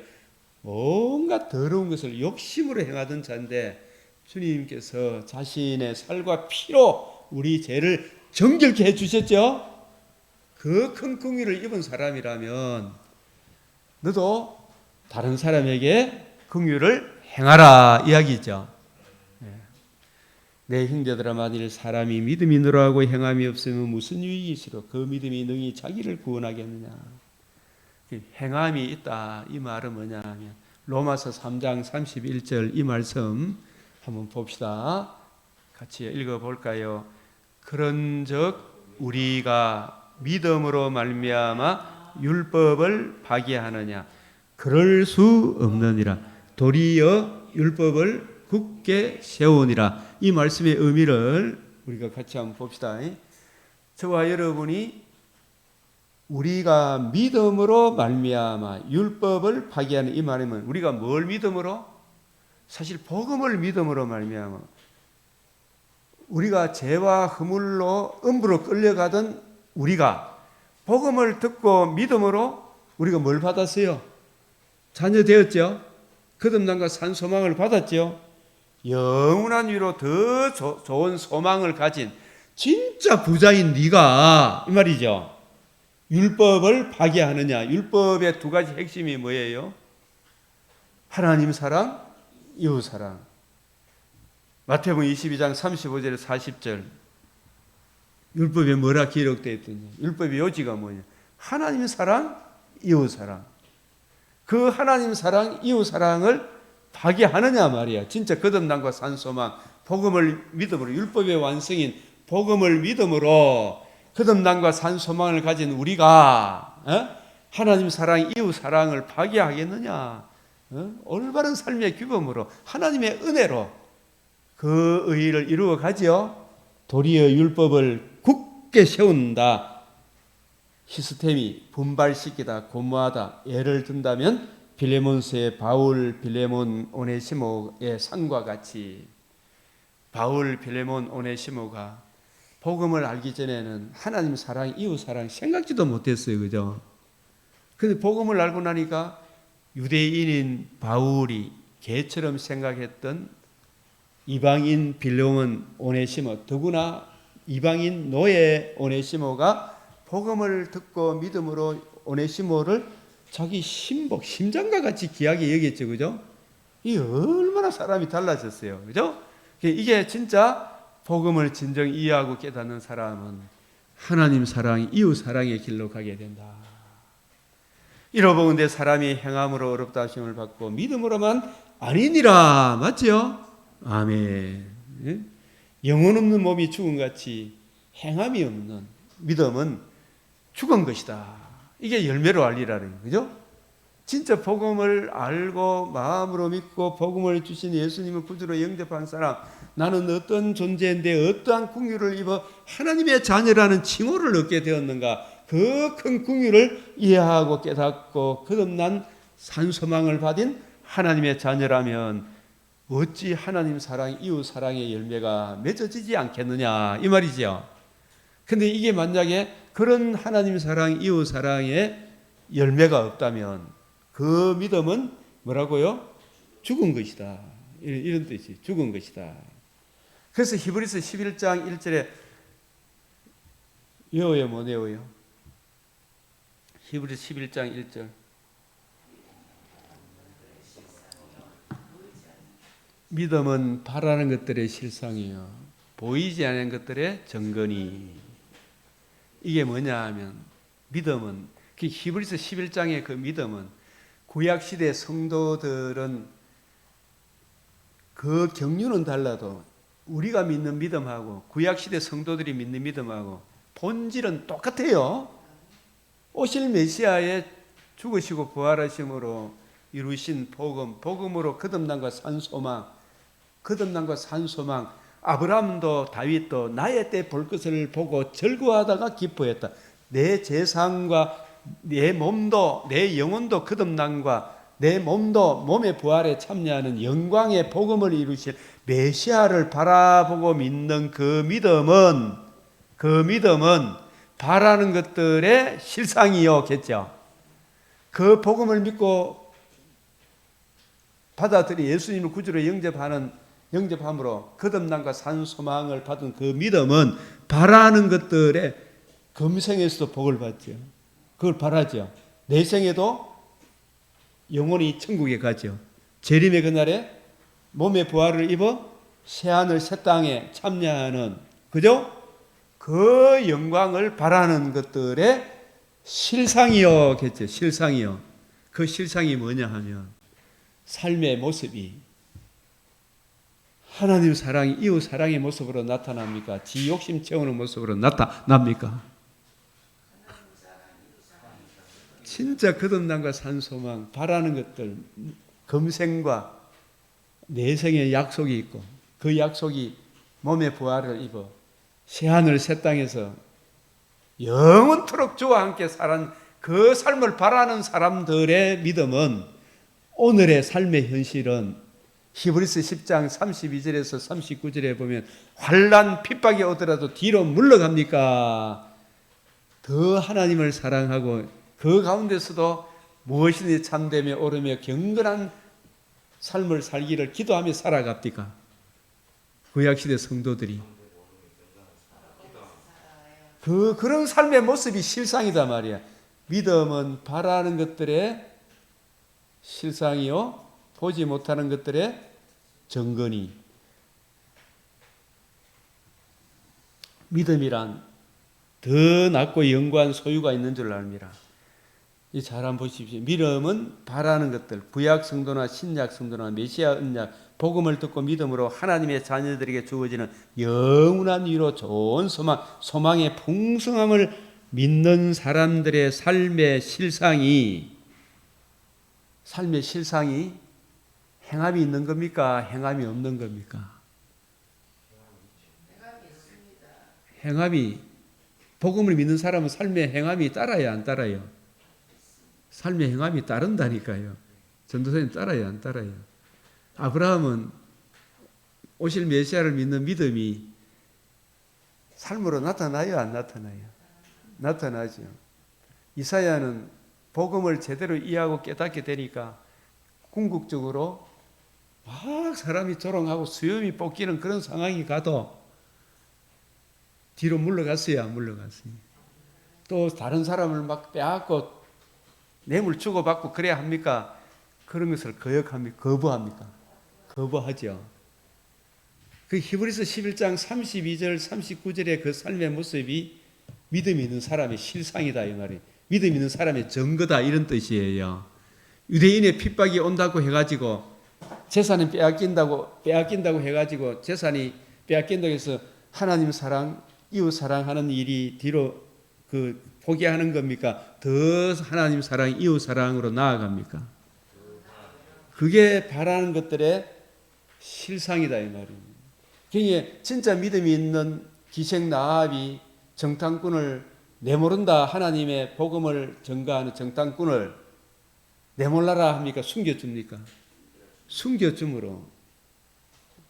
온갖 더러운 것을 욕심으로 행하던 자인데 주님께서 자신의 살과 피로 우리 죄를 정결케 해주셨죠. 그 큰 긍휼을 입은 사람이라면 너도 다른 사람에게 긍휼을 행하라 이야기죠. 내 형제들아 만일 사람이 믿음이 늘어가고 행함이 없으면 무슨 유익이 있으러 그 믿음이 능히 자기를 구원하겠느냐. 행함이 있다 이 말은 뭐냐 하면 로마서 3장 31절 이 말씀 한번 봅시다. 같이 읽어볼까요? 그런즉 우리가 믿음으로 말미암아 율법을 파기하느냐 그럴 수 없느니라. 도리어 율법을 굳게 세우니라. 이 말씀의 의미를 우리가 같이 한번 봅시다. 저와 여러분이 우리가 믿음으로 말미암아 율법을 파기하는 이 말이면 우리가 뭘 믿음으로? 사실 복음을 믿음으로 말미암아 우리가 죄와 허물로 음부로 끌려가던 우리가 복음을 듣고 믿음으로 우리가 뭘 받았어요? 자녀 되었죠. 거듭남과 산 소망을 받았죠. 영원한 위로 더 좋은 소망을 가진 진짜 부자인 네가 이 말이죠. 율법을 파기하느냐. 율법의 두 가지 핵심이 뭐예요? 하나님 사랑, 이웃 사랑. 마태복음 22장 35절 40절 율법에 뭐라 기록되어 있더냐. 율법의 요지가 뭐냐. 하나님 사랑, 이웃 사랑. 그 하나님 사랑, 이웃 사랑을 파기하느냐 말이야. 진짜 거듭남과 산 소망, 복음을 믿음으로 율법의 완성인 복음을 믿음으로 거듭남과 산 소망을 가진 우리가 하나님 사랑, 이웃 사랑을 파기하겠느냐. 올바른 삶의 규범으로 하나님의 은혜로 그 의의를 이루어 가지요. 도리어 율법을 굳게 세운다. 시스템이 분발시키다, 고무하다. 예를 든다면 빌레몬서의 바울, 빌레몬, 오네시모의 상과 같이 바울, 빌레몬, 오네시모가 복음을 알기 전에는 하나님 사랑, 이웃 사랑 생각지도 못했어요. 그죠? 근데 복음을 알고 나니까 유대인인 바울이 개처럼 생각했던 이방인 빌레몬, 오네시모, 더구나 이방인 노예 오네시모가 복음을 듣고 믿음으로 오네시모를 자기 신복, 심장과 같이 귀하게 여겼죠. 그죠? 이게 얼마나 사람이 달라졌어요. 그죠? 이게 진짜 복음을 진정 이해하고 깨닫는 사람은 하나님 사랑, 이웃 사랑의 길로 가게 된다. 이러보건대 사람이 행함으로 어렵다 하심을 받고 믿음으로만 아니니라. 맞죠? 아멘. 영혼 없는 몸이 죽음같이 행함이 없는 믿음은 죽은 것이다. 이게 열매로 알리라는 거죠. 진짜 복음을 알고 마음으로 믿고 복음을 주신 예수님을 구주로 영접한 사람, 나는 어떤 존재인데 어떠한 긍휼을 입어 하나님의 자녀라는 칭호를 얻게 되었는가. 그 큰 긍휼을 이해하고 깨닫고 거듭난 산소망을 받은 하나님의 자녀라면 어찌 하나님 사랑, 이웃 사랑의 열매가 맺어지지 않겠느냐 이 말이죠. 근데 이게 만약에 그런 하나님 사랑, 이웃 사랑의 열매가 없다면 그 믿음은 뭐라고요? 죽은 것이다. 이런 뜻이 죽은 것이다. 그래서 히브리서 11장 1절에 외워요, 못 외워요? 히브리서 11장 1절 믿음은 바라는 것들의 실상이요 보이지 않는 것들의 증거니. 이게 뭐냐 하면 믿음은 그 히브리서 11장의 그 믿음은 구약시대 성도들은 그 경륜은 달라도 우리가 믿는 믿음하고 구약시대 성도들이 믿는 믿음하고 본질은 똑같아요. 오실 메시아의 죽으시고 부활하심으로 이루신 복음, 복음으로 거듭남과 산소망, 거듭남과 산소망. 아브라함도 다윗도 나의 때 볼 것을 보고 즐거워하다가 기뻐했다. 내 재산과 내 몸도 내 영혼도 거듭남과 내 몸도 몸의 부활에 참여하는 영광의 복음을 이루실 메시아를 바라보고 믿는 그 믿음은 바라는 것들의 실상이요겠죠. 그 복음을 믿고 받아들이 예수님을 구주로 영접함으로 거듭남과 산 소망을 받은 그 믿음은 바라는 것들에 금생에서도 복을 받죠. 그걸 바라죠. 내 생에도 영혼이 천국에 가죠. 재림의 그날에 몸의 부활을 입어 새하늘 새 땅에 참여하는, 그죠? 그 영광을 바라는 것들의 실상이요겠죠. 실상이요. 그 실상이 뭐냐 하면 삶의 모습이 하나님 사랑이 이웃 사랑의 모습으로 나타납니까? 지 욕심 채우는 모습으로 나타납니까? 진짜 거듭남과 산소망 바라는 것들, 금생과 내생의 약속이 있고 그 약속이 몸의 부활을 입어 새하늘 새 땅에서 영원토록 주와 함께 살은 그 삶을 바라는 사람들의 믿음은 오늘의 삶의 현실은 히브리서 10장 32절에서 39절에 보면 환난 핍박이 오더라도 뒤로 물러갑니까? 더 하나님을 사랑하고 그 가운데서도 무엇이든지 참되며 옳으며 경건한 삶을 살기를 기도하며 살아갑니까? 구약시대 성도들이 그런 삶의 모습이 실상이다 말이야. 믿음은 바라는 것들의 실상이요 보지 못하는 것들의 정건이. 믿음이란 더 낮고 영구한 소유가 있는 줄 압니다. 이 잘 한번 보십시오. 믿음은 바라는 것들, 구약 성도나 신약 성도나 메시아 언약, 복음을 듣고 믿음으로 하나님의 자녀들에게 주어지는 영원한 위로 좋은 소망의 풍성함을 믿는 사람들의 삶의 실상이 행함이 있는 겁니까? 행함이 없는 겁니까? 행함이, 복음을 믿는 사람은 삶의 행함이 따라야 안 따라요? 삶의 행함이 따른다니까요. 전도사님 따라요 안 따라요? 아브라함은 오실 메시아를 믿는 믿음이 삶으로 나타나요 안 나타나요? 나타나죠. 이사야는 복음을 제대로 이해하고 깨닫게 되니까 궁극적으로 막 사람이 조롱하고 수염이 뽑기는 그런 상황이 가도 뒤로 물러갔어요 안 물러갔어요? 또 다른 사람을 막 빼앗고 뇌물 주고받고 그래야 합니까? 그런 것을 거역합니까? 거부합니까? 거부하죠. 그 히브리서 11장 32절 39절의 그 삶의 모습이 믿음 있는 사람의 실상이다 이 말이에요. 믿음 있는 사람의 증거다 이런 뜻이에요. 유대인의 핍박이 온다고 해가지고 재산이 빼앗긴다고 해가지고 재산이 빼앗긴다고 해서 하나님 사랑, 이웃 사랑하는 일이 뒤로 포기하는 겁니까? 더 하나님 사랑, 이웃 사랑으로 나아갑니까? 그게 바라는 것들의 실상이다 이 말입니다. 그게 진짜 믿음이 있는 기생 라합이 정탐꾼을 내모른다, 하나님의 복음을 전가하는 정탐꾼을 내몰라라 합니까? 숨겨줍니까? 숨겨줌으로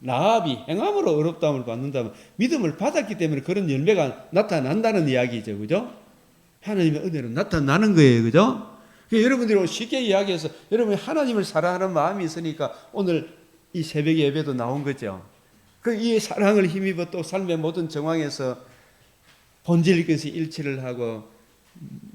라합이 행함으로 어렵다움을 받는다면 믿음을 받았기 때문에 그런 열매가 나타난다는 이야기죠. 그죠? 하나님의 은혜로 나타나는 거예요. 그죠? 여러분들이 쉽게 이야기해서 여러분이 하나님을 사랑하는 마음이 있으니까 오늘 이 새벽 예배도 나온 거죠. 이 사랑을 힘입어 또 삶의 모든 정황에서 본질의 것이 일치를 하고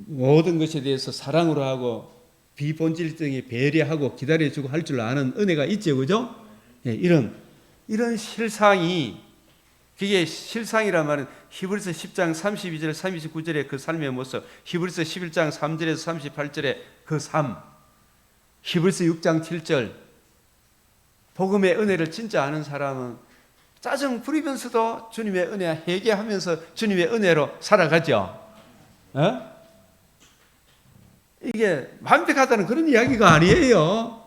모든 것에 대해서 사랑으로 하고 비본질적인 배려하고 기다려주고 할 줄 아는 은혜가 있죠. 그죠? 이런 실상이, 그게 실상이란 말은 히브리서 10장 32절 39절의 그 삶의 모습, 히브리서 11장 3절에서 38절의 그 삶, 히브리서 6장 7절 복음의 은혜를 진짜 아는 사람은 짜증 부리면서도 주님의 은혜 회개하면서 주님의 은혜로 살아가죠. 이게 완벽하다는 그런 이야기가 아니에요.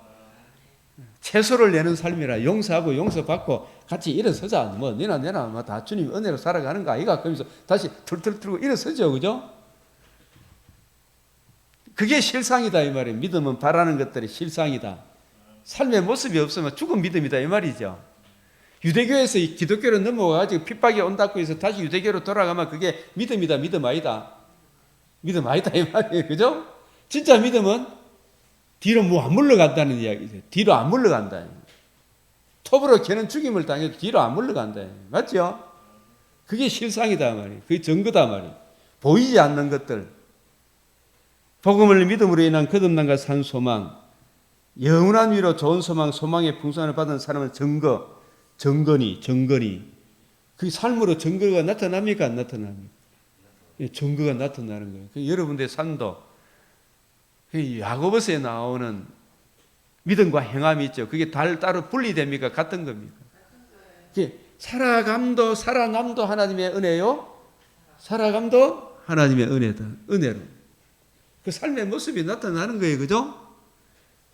채소를 내는 삶이라 용서하고 용서받고 같이 일어서자. 뭐 너나 내나 뭐 다 주님 은혜로 살아가는 거 아이가? 그러면서 다시 툴툴 틀고 일어서죠. 그죠? 그게 실상이다 이 말이에요. 믿음은 바라는 것들이 실상이다. 삶의 모습이 없으면 죽은 믿음이다 이 말이죠. 유대교에서 기독교로 넘어가가지고 핍박이 온다고 해서 다시 유대교로 돌아가면 그게 믿음이다, 믿음 아니다. 믿음 아니다 이 말이에요. 그죠? 진짜 믿음은 뒤로 뭐 안 물러간다는 이야기죠. 뒤로 안 물러간다. 톱으로 걔는 죽임을 당해도 뒤로 안 물러간다. 맞죠? 그게 실상이다 말이에요. 그게 증거다 말이에요. 보이지 않는 것들. 복음을 믿음으로 인한 거듭남과 산 소망, 영원한 위로 좋은 소망, 소망의 풍성함을 받은 사람은 정건이. 그 삶으로 증거가 나타납니까? 안 나타납니까? 증거가 나타나는 거예요. 그 여러분들의 삶도 야고보서에 나오는 믿음과 행함이 있죠. 그게 따로 분리됩니까? 같은 겁니까? 살아남도 하나님의 은혜요. 살아감도 하나님의 은혜로. 그 삶의 모습이 나타나는 거예요. 그죠?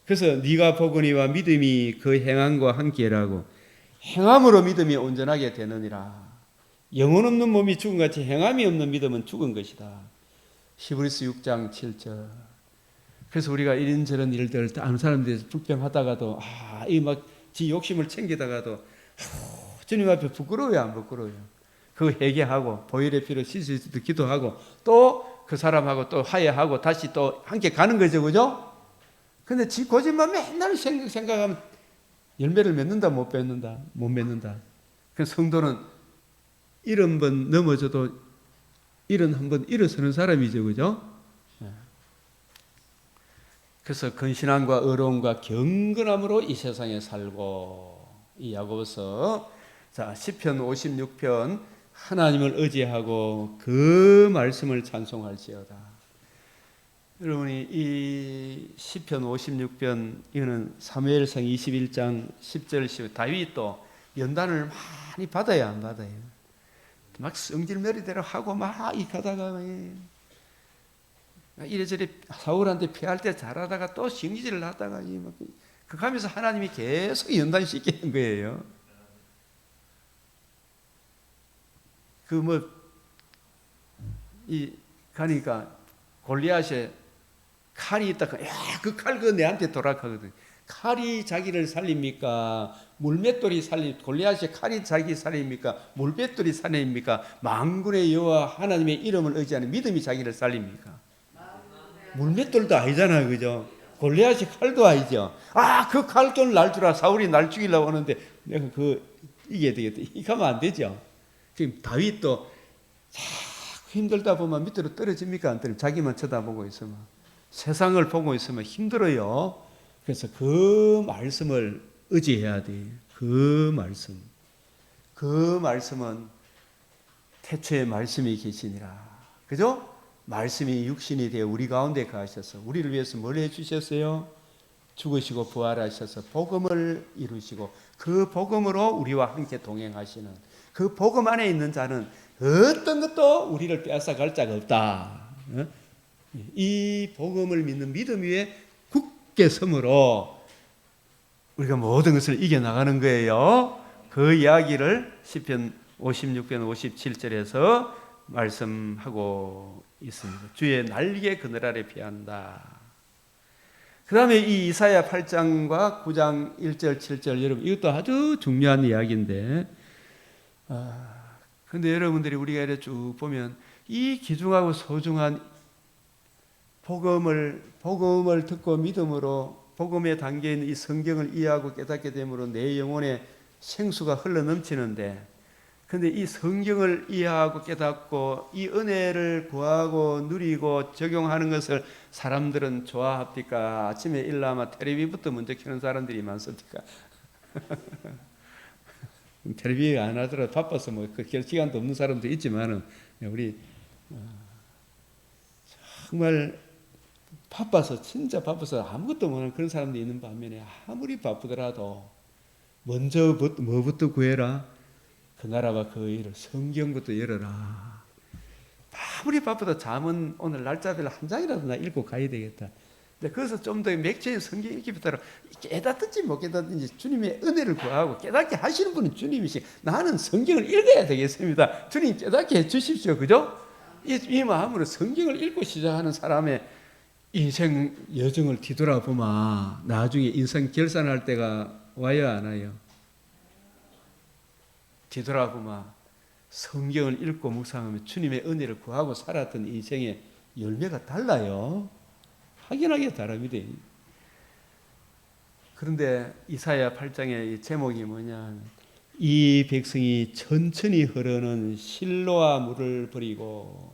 그래서 네가 보거니와 믿음이 그 행함과 함께라고. 행함으로 믿음이 온전하게 되느니라. 영혼 없는 몸이 죽은 같이 행함이 없는 믿음은 죽은 것이다. 히브리서 6장 7절. 그래서 우리가 이런저런 일들 다른 사람들에서 불평하다가도 이 막 지 욕심을 챙기다가도 주님 앞에 부끄러워요, 안 부끄러워요? 그거 회개하고 보혈의 피로 씻을 수도 기도하고 또 그 사람하고 또 화해하고 다시 또 함께 가는 거죠, 그죠? 근데 지 거짓말 맨날 생각하면 열매를 맺는다, 못 맺는다. 그래서 성도는 70번 넘어져도 71번 일어서는 사람이죠, 그죠? 그래서 근신함과 의로움과 경건함으로 이 세상에 살고, 이 야고보서 시편 56편 하나님을 의지하고 그 말씀을 찬송할지어다. 여러분이 이 시편 56편 이거는 사무엘상 21장 10절 10절 다윗도 연단을 많이 받아야 안 받아요. 막 성질머리대로 하고 막 이 가다가 이래저래 사울한테 피할 때 잘하다가 또 승질을 하다가 그 가면서 하나님이 계속 연단시키는 거예요. 가니까 골리앗에 칼이 있다가 그 칼 내한테 돌아가거든. 칼이 자기를 살립니까? 물맷돌이 골리앗의 칼이 자기 살립니까? 물맷돌이 살립니까? 만군의 여호와 하나님의 이름을 의지하는 믿음이 자기를 살립니까? 물맷돌도 아니잖아요, 그죠? 골리앗이 칼도 아니죠. 그 칼돌 날 줄 알아. 사울이 날 죽이려고 하는데 내가 이겨야 되겠다. 이거 하면 안 되죠. 지금 다윗도 힘들다 보면 밑으로 떨어집니까? 안 떨어집니까? 자기만 쳐다보고 있으면. 세상을 보고 있으면 힘들어요. 그래서 그 말씀을 의지해야 돼. 그 말씀은 태초에 말씀이 계시니라. 그죠? 말씀이 육신이 되어 우리 가운데 가셔서 우리를 위해서 뭘 해주셨어요? 죽으시고 부활하셔서 복음을 이루시고 그 복음으로 우리와 함께 동행하시는 그 복음 안에 있는 자는 어떤 것도 우리를 빼앗아갈 자가 없다. 이 복음을 믿는 믿음 위에 굳게 섬으로 우리가 모든 것을 이겨나가는 거예요. 그 이야기를 시편 56편 57절에서 말씀하고 있습니다. 주의 날개 그늘 아래 피한다. 그 다음에 이 이사야 8장과 9장 1절 7절 여러분 이것도 아주 중요한 이야기인데 근데 여러분들이 우리가 이렇게 쭉 보면 이 귀중하고 소중한 복음을 듣고 믿음으로 복음에 담겨있는 이 성경을 이해하고 깨닫게 됨으로 내 영혼에 생수가 흘러넘치는데 근데 이 성경을 이해하고 깨닫고 이 은혜를 구하고 누리고 적용하는 것을 사람들은 좋아합니까? 아침에 일어나면 텔레비부터 먼저 켜는 사람들이 많습니까? 텔레비 안 하더라도 바빠서 켤 시간도 없는 사람도 있지만은 우리 정말 진짜 바빠서 아무것도 못하는 그런 사람도 있는 반면에 아무리 바쁘더라도 먼저 뭐부터 구해라? 그 나라와 그 일을 성경부터 열어라. 아무리 바쁘다 잠은 오늘 날짜별 한 장이라도 나 읽고 가야 되겠다. 근데 거기서 좀 더 맥주의 성경 읽기부터 깨닫든지 못 깨닫든지 주님의 은혜를 구하고 깨닫게 하시는 분은 주님이시. 나는 성경을 읽어야 되겠습니다. 주님 깨닫게 해 주십시오. 그죠? 이 마음으로 성경을 읽고 시작하는 사람의 인생 여정을 뒤돌아보면 나중에 인생 결산할 때가 와요, 안 와요? 뒤돌아보면 성경을 읽고 묵상하면 주님의 은혜를 구하고 살았던 인생의 열매가 달라요. 확연하게 다릅니다. 그런데 이사야 8장의 제목이 뭐냐? 이 백성이 천천히 흐르는 실로아 물을 버리고.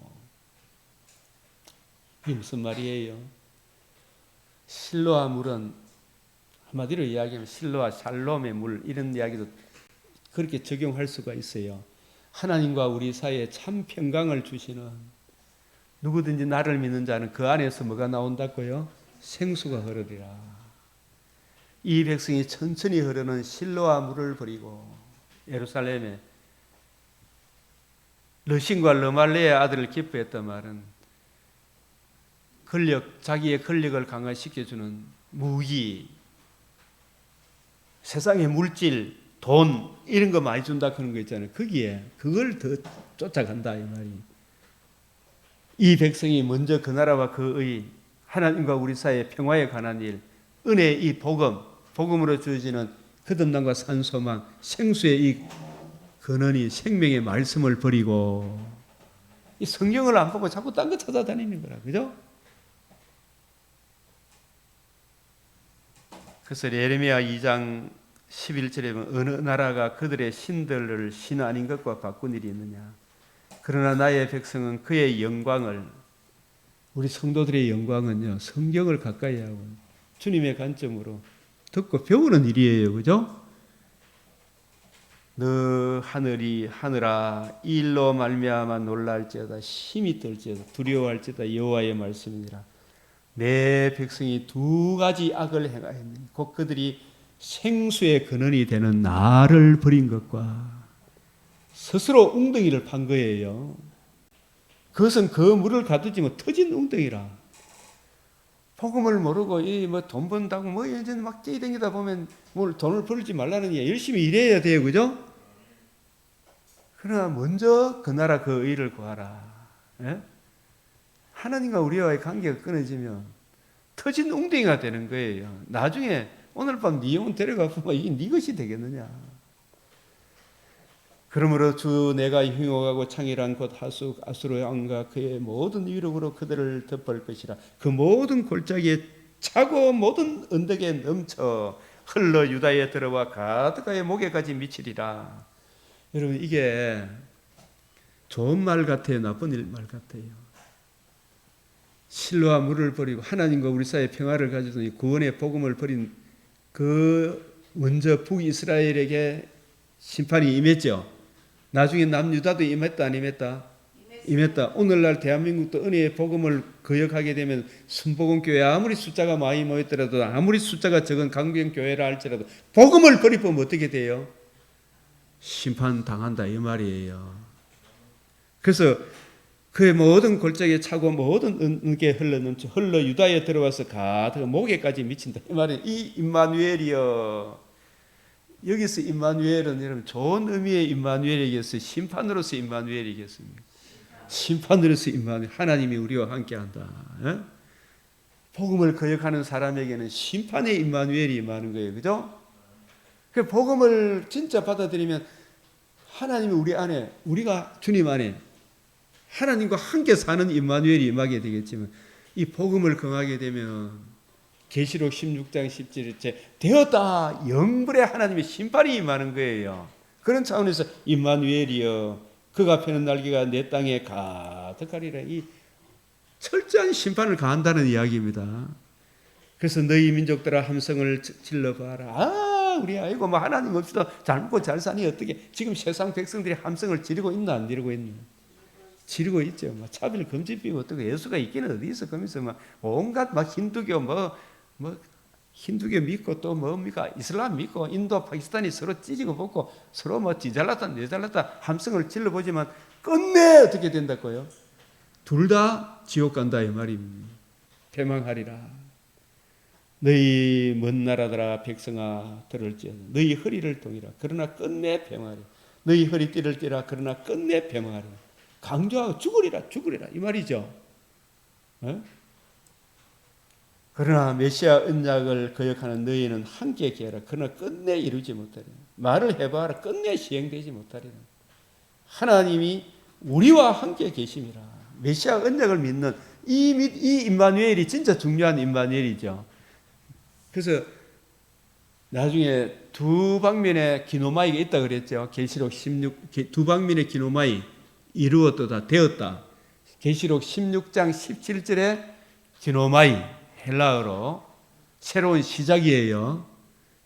이게 무슨 말이에요? 실로아 물은 한마디로 이야기하면 실로아 샬롬의 물, 이런 이야기도 그렇게 적용할 수가 있어요. 하나님과 우리 사이에 참 평강을 주시는, 누구든지 나를 믿는 자는 그 안에서 뭐가 나온다고요? 생수가 흐르리라. 이 백성이 천천히 흐르는 실로아 물을 버리고. 예루살렘에 르신과 르말레의 아들을 기뻐했던 말은 자기의 권력을 강화시켜주는 무기, 세상의 물질, 돈 이런 거 많이 준다 그런 거 있잖아요. 거기에 그걸 더 쫓아간다 이 말이. 이 백성이 먼저 그 나라와 그의 하나님과 우리 사이의 평화에 관한 일, 은혜, 이 복음으로 주어지는 거듭남과 산소망, 생수의 이 근원이 생명의 말씀을 버리고, 이 성경을 안 보고 자꾸 딴 거 찾아다니는 거라, 그죠? 그래서 예레미야 2장 11절에 보면 어느 나라가 그들의 신들을 신 아닌 것과 바꾼 일이 있느냐. 그러나 나의 백성은 그의 영광을, 우리 성도들의 영광은요, 성경을 가까이 하고 주님의 관점으로 듣고 배우는 일이에요. 그죠? 너 하늘이 하늘아 이 일로 말미암아 놀랄지어다 심히 떨지어다 두려워할지어다 여호와의 말씀이니라. 내 백성이 두 가지 악을 행하였느니 곧 그들이 생수의 근원이 되는 나를 버린 것과 스스로 웅덩이를 판 거예요. 그것은 그 물을 가두지 뭐 터진 웅덩이라. 복음을 모르고 돈 번다고 이제 막 뛰댕기다 보면 뭘 돈을 벌지 말라는 게, 열심히 일해야 돼요, 그죠? 그러나 먼저 그 나라 그 의를 구하라. 예? 하나님과 우리와의 관계가 끊어지면 터진 웅덩이가 되는 거예요. 나중에 오늘 밤 네 영혼 데려가 보면 이게 네 것이 되겠느냐. 그러므로 주 내가 흉악하고 창이란 곧 하숙 아수르 왕과 그의 모든 위력으로 그들을 덮을 것이라. 그 모든 골짜기에 차고 모든 언덕에 넘쳐 흘러 유다에 들어와 가드가의 목에까지 미치리라. 여러분, 이게 좋은 말 같아요, 나쁜 말 같아요? 실로와 물을 버리고 하나님과 우리 사이의 평화를 가지더니 구원의 복음을 버린 그 먼저 북이스라엘에게 심판이 임했죠. 나중에 남유다도 임했다 안 임했다? 임했다. 오늘날 대한민국도 은혜의 복음을 거역하게 되면 순복음교회 아무리 숫자가 많이 모였더라도, 아무리 숫자가 적은 강변교회라 할지라도 복음을 버리면 어떻게 돼요? 심판당한다 이 말이에요. 그래서 그의 모든 골짜기에 차고 모든 은게 흘러 유다에 들어와서 가득 목에까지 미친다 이 말이에요. 이 임마누엘이여. 여기서 임마누엘은 여러분 좋은 의미의 임마누엘이겠어요? 심판으로서 임마누엘이겠습니까? 심판으로서 임마누엘, 하나님이 우리와 함께한다. 예? 복음을 거역하는 사람에게는 심판의 임마누엘이 임하는 거예요, 그죠? 그 복음을 진짜 받아들이면 하나님이 우리 안에, 우리가 주님 안에 하나님과 함께 사는 임마누엘이 임하게 되겠지만, 이 복음을 경하게 되면 계시록 16장 17절에 되었다, 영불의 하나님의 심판이 임하는 거예요. 그런 차원에서 임마누엘이여 그가 펴는 날개가 내 땅에 가득하리라. 이 철저한 심판을 가한다는 이야기입니다. 그래서 너희 민족들아 함성을 질러봐라. 아, 우리 아이고 뭐 하나님 없이도 잘 먹고 잘 사니 어떻게. 지금 세상 백성들이 함성을 지르고 있나 안 지르고 있나? 지르고 있죠. 뭐 차별 금지비고 어떻게. 예수가 있기는 어디 있어? 그러면서 막 온갖 막 힌두교 힌두교 믿고 또 뭡니까? 이슬람 믿고 인도 파키스탄이 서로 찢고 벗고 서로 뭐 지잘났다 내잘났다 함성을 질러보지만 끝내 어떻게 된다고요? 둘 다 지옥 간다 이 말입니다. 패망하리라. 너희 먼 나라들아 백성아 들을지어다. 너희 허리를 동이라. 그러나 끝내 패망하리라. 너희 허리띠를 띠라. 그러나 끝내 패망하리라. 강조하고 죽으리라 이 말이죠. 어? 그러나 메시아 언약을 거역하는 너희는 함께 계라. 그러나 끝내 이루지 못하리라. 말을 해봐라. 끝내 시행되지 못하리라. 하나님이 우리와 함께 계심이라. 메시아 언약을 믿는 이 임마누엘이 진짜 중요한 임마누엘이죠. 그래서 나중에 두 방면에 기노마이가 있다 그랬죠. 계시록 16, 두 방면의 기노마이 이루어도다 되었다. 계시록 16장 17절에 기노마이 헬라어로 새로운 시작이에요.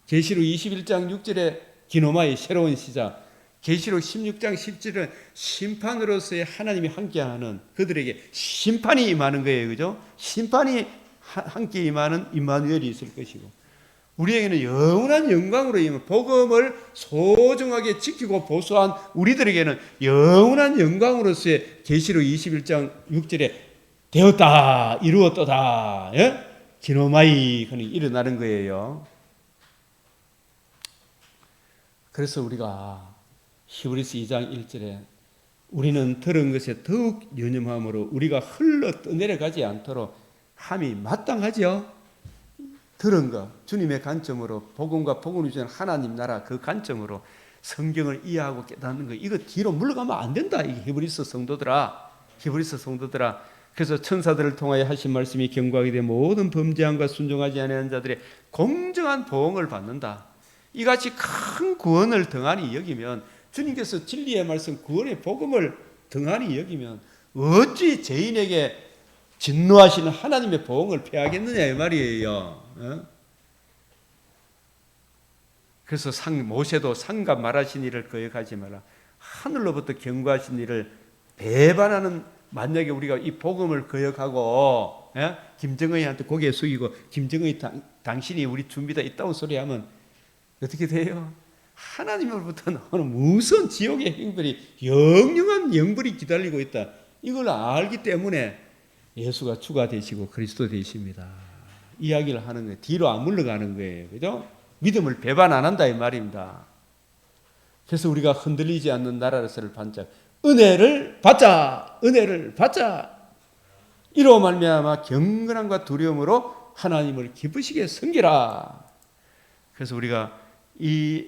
계시록 21장 6절에 기노마이 새로운 시작. 계시록 16장 10절은 심판으로서의 하나님이 함께하는 그들에게 심판이 임하는 거예요. 그죠? 심판이 함께 임하는 임마누엘이 있을 것이고 우리에게는 영원한 영광으로 임한 복음을 소중하게 지키고 보수한 우리들에게는 영원한 영광으로서의 계시록 21장 6절에 되었다 이루었도다 예? 기노마이 일어나는 거예요. 그래서 우리가 히브리서 2장 1절에 우리는 들은 것에 더욱 유념함으로 우리가 흘러 떠내려가지 않도록 함이 마땅하죠. 들은 것, 주님의 관점으로 복음과 복음을 주는 하나님 나라 그 관점으로 성경을 이해하고 깨닫는 거 이거 뒤로 물러가면 안 된다. 이게 히브리서 성도들아. 그래서 천사들을 통하여 하신 말씀이 경고하게 되 모든 범죄함과 순종하지 않은 자들의 공정한 보응을 받는다. 이같이 큰 구원을 등한히 여기면 주님께서 진리의 말씀 구원의 복음을 등한히 여기면 어찌 죄인에게 진노하시는 하나님의 보응을 피하겠느냐 이 말이에요. 그래서 모세도 상과 말하신 일을 거역하지 마라. 하늘로부터 경고하신 일을 배반하는 만약에 우리가 이 복음을 거역하고 김정은이한테 고개 숙이고 김정은이 당신이 우리 준비다 있다고 소리하면 어떻게 돼요? 하나님으로부터는 무서운 지옥의 형벌이 영영한 영벌이 기다리고 있다. 이걸 알기 때문에 예수가 주가 되시고 그리스도 되십니다. 이야기를 하는 거예요. 뒤로 안 물러가는 거예요. 그죠? 믿음을 배반 안 한다 이 말입니다. 그래서 우리가 흔들리지 않는 나라를 반짝 은혜를 받자. 이로 말미암아 경건함과 두려움으로 하나님을 기쁘시게 섬기라. 그래서 우리가 이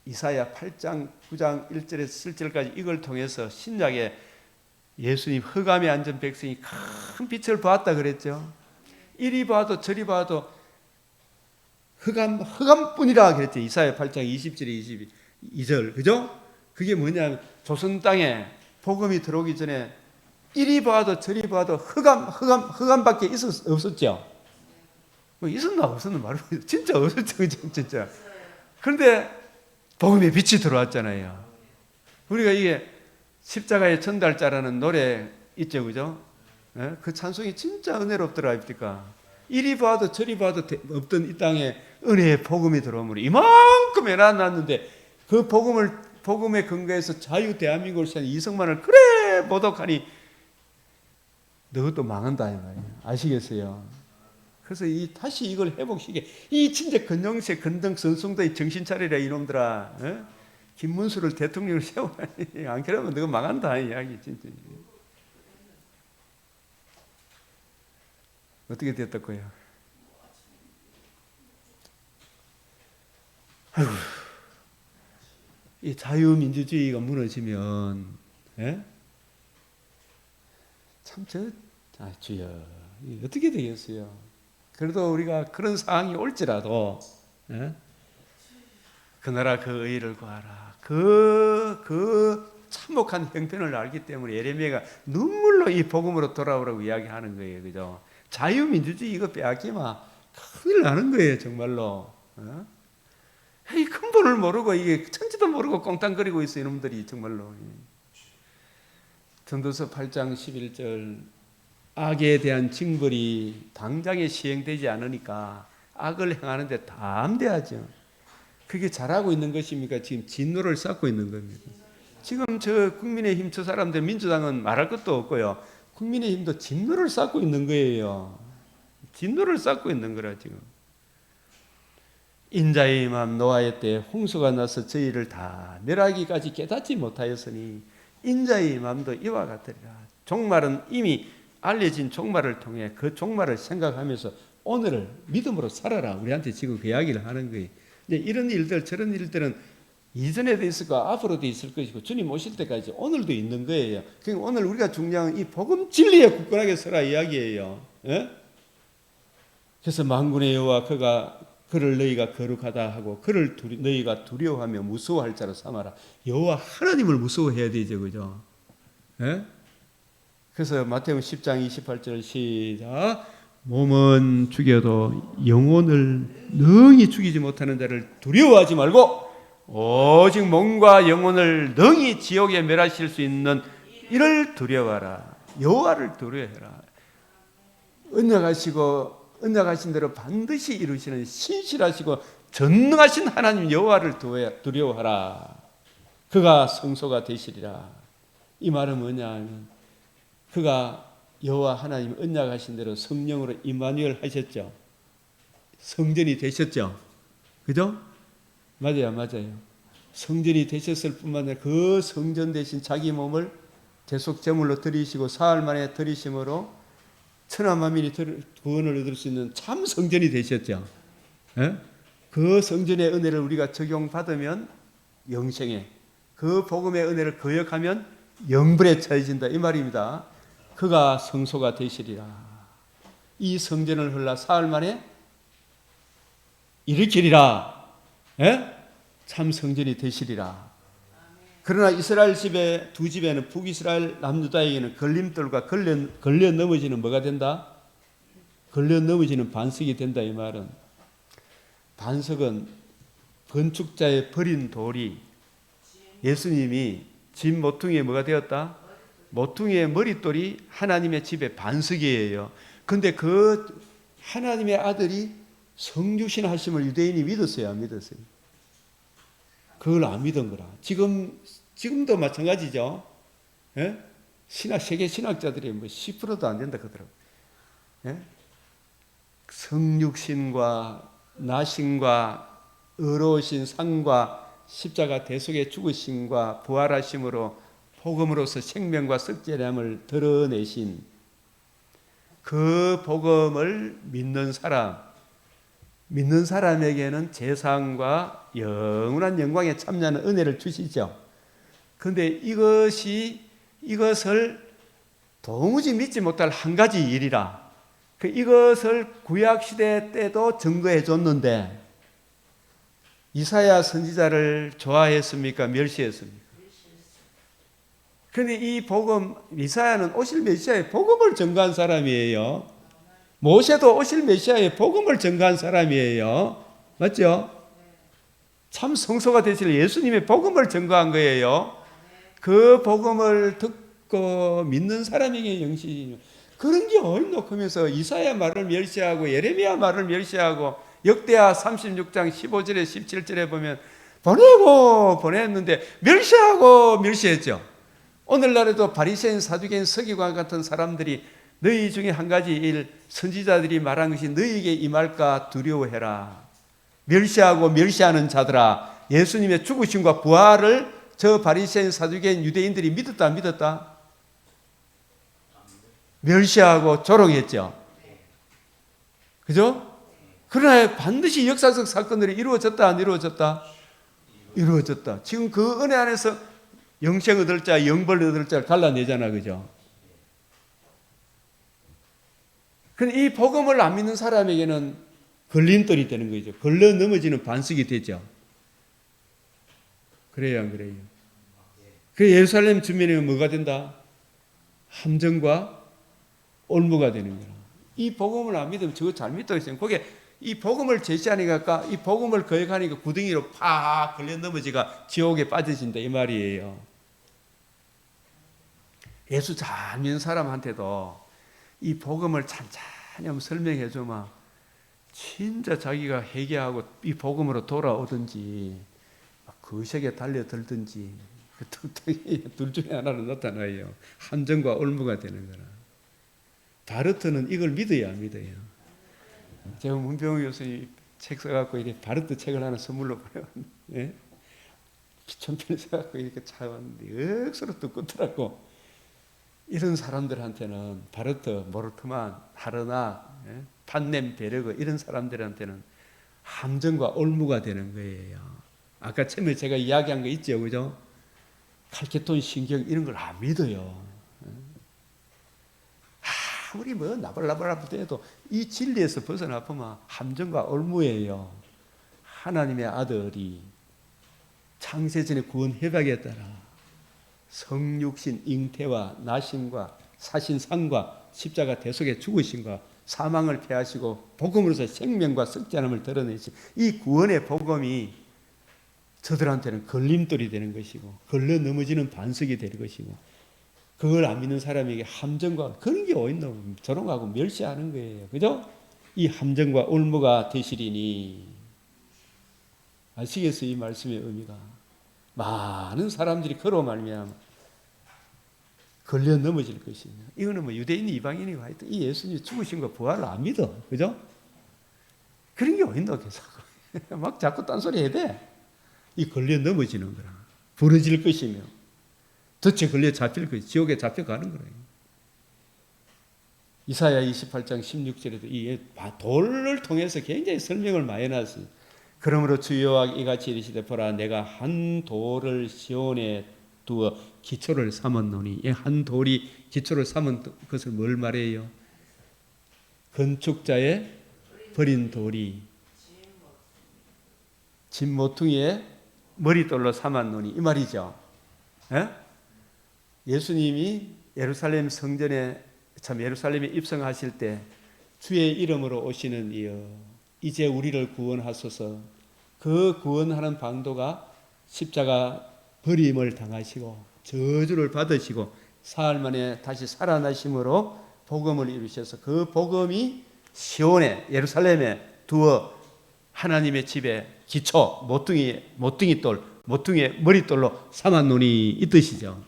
이사야 8장 9장 1절에서 7절까지 이걸 통해서 신약에 예수님 흑암에 앉은 백성이 큰 빛을 보았다 그랬죠. 이리 봐도 저리 봐도 흑암뿐이라 그랬죠. 이사야 8장 20절에 22절 그죠? 그게 뭐냐면 조선 땅에 복음이 들어오기 전에 이리 봐도 저리 봐도 흑암밖에 없었죠. 뭐 있었나 없었나 말로 진짜 없었죠. 진짜. 그런데 복음의 빛이 들어왔잖아요. 우리가 이게 십자가의 전달자라는 노래 있죠, 그죠? 그 찬송이 진짜 은혜롭더라, 입니까? 이리 봐도 저리 봐도 없던 이 땅에 은혜의 복음이 들어오므로 이만큼 해놨는데 그 복음의 근거에서 자유 대한민국을 시한 이승만을 그래 모독하니 너도 망한다 이 말이에요. 아시겠어요? 그래서 다시 이걸 회복시켜 이 진짜 근영세 근등 선숭도의 정신 차리라 이놈들아. 김문수를 대통령을 세워라니 안 그러면 너가 망한다 이 이야기 진짜. 어떻게 됐다고요? 아이고, 이 자유민주주의가 무너지면 참 주여 어떻게 되겠어요? 그래도 우리가 그런 상황이 올지라도 그 나라 그 의를 구하라. 그 참혹한 형편을 알기 때문에 예레미야가 눈물로 이 복음으로 돌아오라고 이야기하는 거예요. 그죠? 자유민주주의 이거 빼앗기면 큰일 나는 거예요. 정말로. 이 근본을 모르고 이게 천지도 모르고 꽁땅거리고 있어요. 이놈들이 정말로. 전도서 8장 11절 악에 대한 징벌이 당장에 시행되지 않으니까 악을 행하는데 담대하죠. 그게 잘하고 있는 것입니까? 지금 진노를 쌓고 있는 겁니다. 지금 저 국민의힘 저 사람들 민주당은 말할 것도 없고요. 국민의힘도 진노를 쌓고 있는 거예요. 진노를 쌓고 있는 거라 지금. 인자의 마음 노아의 때 홍수가 나서 저희를 다 멸하기까지 깨닫지 못하였으니 인자의 마음도 이와 같으리라. 종말은 이미 알려진 종말을 통해 그 종말을 생각하면서 오늘을 믿음으로 살아라. 우리한테 지금 그 이야기를 하는 거예요. 이런 일들 저런 일들은 이전에도 있을 거 앞으로도 있을 것이고 주님 오실 때까지 오늘도 있는 거예요. 그러니까 오늘 우리가 중요한 이 복음 진리에 굳건하게 서라 이야기예요. 그래서 만군의 여호와 그가 그를 너희가 거룩하다 하고 그를 너희가 두려워하며 무서워할 자로 삼아라. 여호와 하나님을 무서워해야 되죠, 그죠? 예? 그래서 마태복음 10장 28절 시작. 몸은 죽여도 영혼을 능히 죽이지 못하는 자를 두려워하지 말고 오직 몸과 영혼을 능히 지옥에 멸하실 수 있는 이를 두려워하라. 여호와를 두려워해라. 언약하신 대로 반드시 이루시는 신실하시고 전능하신 하나님 여호와를 두려워하라. 그가 성소가 되시리라. 이 말은 뭐냐 하면 그가 여호와 하나님 언약하신 대로 성령으로 임마누엘 하셨죠. 성전이 되셨죠. 그죠? 맞아요. 성전이 되셨을 뿐만 아니라 그 성전 대신 자기 몸을 대속제물로 드리시고 사흘 만에 드리심으로 천하만민이 구원을 얻을 수 있는 참 성전이 되셨죠. 예? 그 성전의 은혜를 우리가 적용받으면 영생에, 그 복음의 은혜를 거역하면 영불에 처해진다 이 말입니다. 그가 성소가 되시리라. 이 성전을 헐라 사흘 만에 일으키리라. 예? 참 성전이 되시리라. 그러나 이스라엘 집에 두 집에는 북이스라엘 남유다에게는 걸림돌과 걸려 넘어지는 뭐가 된다? 걸려 넘어지는 반석이 된다 이 말은, 반석은 건축자의 버린 돌이 예수님이 집 모퉁이에 뭐가 되었다? 모퉁이의 머릿돌이 하나님의 집의 반석이에요. 그런데 그 하나님의 아들이 성육신 하심을 유대인이 믿었어요, 안 믿었어요? 그걸 안 믿은 거라. 지금도 마찬가지죠. 예? 세계 신학자들이 뭐 10%도 안 된다 그러더라고요. 예? 성육신과 나신과 의로우신 상과 십자가 대속의 죽으심과 부활하심으로 복음으로서 생명과 썩죄함을 드러내신 그 복음을 믿는 사람에게는 재상과 영원한 영광에 참여하는 은혜를 주시죠. 그런데 이것을 도무지 믿지 못할 한 가지 일이라. 이것을 구약시대 때도 증거해 줬는데 이사야 선지자를 좋아했습니까? 멸시했습니까? 그런데 이 복음, 이사야는 오실 메시아의 복음을 증거한 사람이에요. 모세도 오실 메시아의 복음을 증거한 사람이에요. 맞죠? 참 성소가 되실 예수님의 복음을 증거한 거예요. 그 복음을 듣고 믿는 사람에게 영신이요. 그런 게 어딨노 하면서 이사야 말을 멸시하고 예레미야 말을 멸시하고 역대하 36장 15절에 17절에 보면 보냈는데 멸시하고 멸시했죠. 오늘날에도 바리새인, 사두개인, 서기관 같은 사람들이 너희 중에 한 가지 일, 선지자들이 말한 것이 너희에게 임할까 두려워해라. 멸시하고 멸시하는 자들아, 예수님의 죽으심과 부활을 저 바리새인, 사두개인, 유대인들이 믿었다 안 믿었다? 멸시하고 조롱했죠. 그죠? 그러나 반드시 역사적 사건들이 이루어졌다 안 이루어졌다? 이루어졌다. 지금 그 은혜 안에서 영생 얻을 자, 영벌 얻을 자를 갈라내잖아. 그죠? 그런데 이 복음을 안 믿는 사람에게는 걸림돌이 되는 거죠. 걸려 넘어지는 반석이 되죠. 그래요, 안 그래요? 그 예루살렘 주민에는 뭐가 된다? 함정과 올무가 되는 거라. 이 복음을 안 믿으면 저거 잘 믿고 있어요. 거기에 이 복음을 제시하니까, 이 복음을 거역하니까 구덩이로 팍 걸려 넘어지가 지옥에 빠져진다 이 말이에요. 예수 잘 믿는 사람한테도 이 복음을 찬찬히 한번 설명해 주면 진짜 자기가 회개하고 이 복음으로 돌아오든지 거식에 달려들든지 둘 중에 하나는 나타나요. 함정과 올무가 되는 거라. 바르트는 이걸 믿어야 믿어요. 제가 문병우 교수님 책 써갖고 이렇게 바르트 책을 하나 선물로 보내왔는데, 예? 기천편을 써갖고 이렇게 차왔는데 역수로 듣고더라고. 이런 사람들한테는 바르트, 모르트만, 하르나, 예? 판넴, 베르그 이런 사람들한테는 함정과 올무가 되는 거예요. 아까 처음에 제가 이야기한 거 있죠, 그죠? 칼케톤 신경 이런 걸 안 믿어요. 아무리 뭐 나발나발하다 해도 이 진리에서 벗어나보면 함정과 올무예요. 하나님의 아들이 창세전에 구원 협약에 따라 성육신 잉태와 나심과 사신상과 십자가 대속의 죽으심과 사망을 패하시고 복음으로서 생명과 썩지 않음을 드러내신 이 구원의 복음이 저들한테는 걸림돌이 되는 것이고 걸려 넘어지는 반석이 되는 것이고 그걸 안 믿는 사람에게 함정과 그런 게 어딨나 조롱하고 멸시하는 거예요. 그죠? 이 함정과 올무가 되시리니 아시겠어요? 이 말씀의 의미가 많은 사람들이 그로 말미암아 걸려 넘어질 것이냐. 이거는 뭐 유대인이 이방인이 하여튼 이 예수님이 죽으신 거 부활을 안 믿어. 그죠? 그런 게 어딨나 계속 막 자꾸 딴소리 해야 돼. 이 걸려 넘어지는 거라. 부러질 것이며 덫에 걸려 잡힐 것이 지옥에 잡혀가는 거예요. 이사야 28장 16절에도 이 돌을 통해서 굉장히 설명을 많이 해놨어요. 그러므로 주 여호와가 이같이 이르시되 보라 내가 한 돌을 시온에 두어 기초를 삼았노니 이 한 돌이 기초를 삼은 것을 뭘 말해요? 건축자의 버린 돌이 진 모퉁이에 머릿돌로 삼았노니 이 말이죠. 예? 예수님이 예루살렘 성전에 참 예루살렘에 입성하실 때 주의 이름으로 오시는 이여 이제 우리를 구원하소서. 그 구원하는 방도가 십자가 버림을 당하시고 저주를 받으시고 사흘 만에 다시 살아나심으로 복음을 이루셔서 그 복음이 시온에 예루살렘에 두어 하나님의 집에 기초 모퉁이돌 모퉁이의 머릿돌로 삼았노니 이 뜻이죠.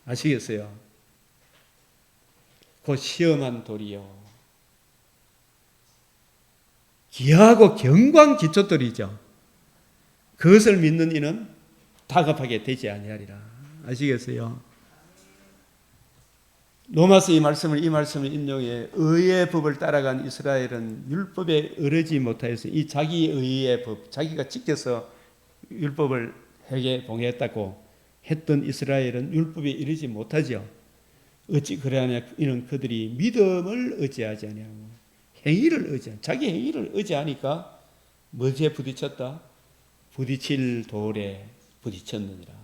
아시겠어요? 그 시험한 돌이요 귀하고 경광 기초돌이죠. 그것을 믿는 이는 다급하게 되지 아니하리라. 아시겠어요? 로마서 이 말씀을 인용해 의의 법을 따라간 이스라엘은 율법에 어르지 못하여서 이 자기 의의 법, 자기가 지켜서 율법을 회개 봉했다고 했던 이스라엘은 율법에 이르지 못하죠. 어찌 그러하냐 이는 그들이 믿음을 의지하지 아니하고 행위를 의지한 자기 행위를 의지하니까 뭐지에 부딪혔다? 부딪힐 돌에 부딪혔느니라.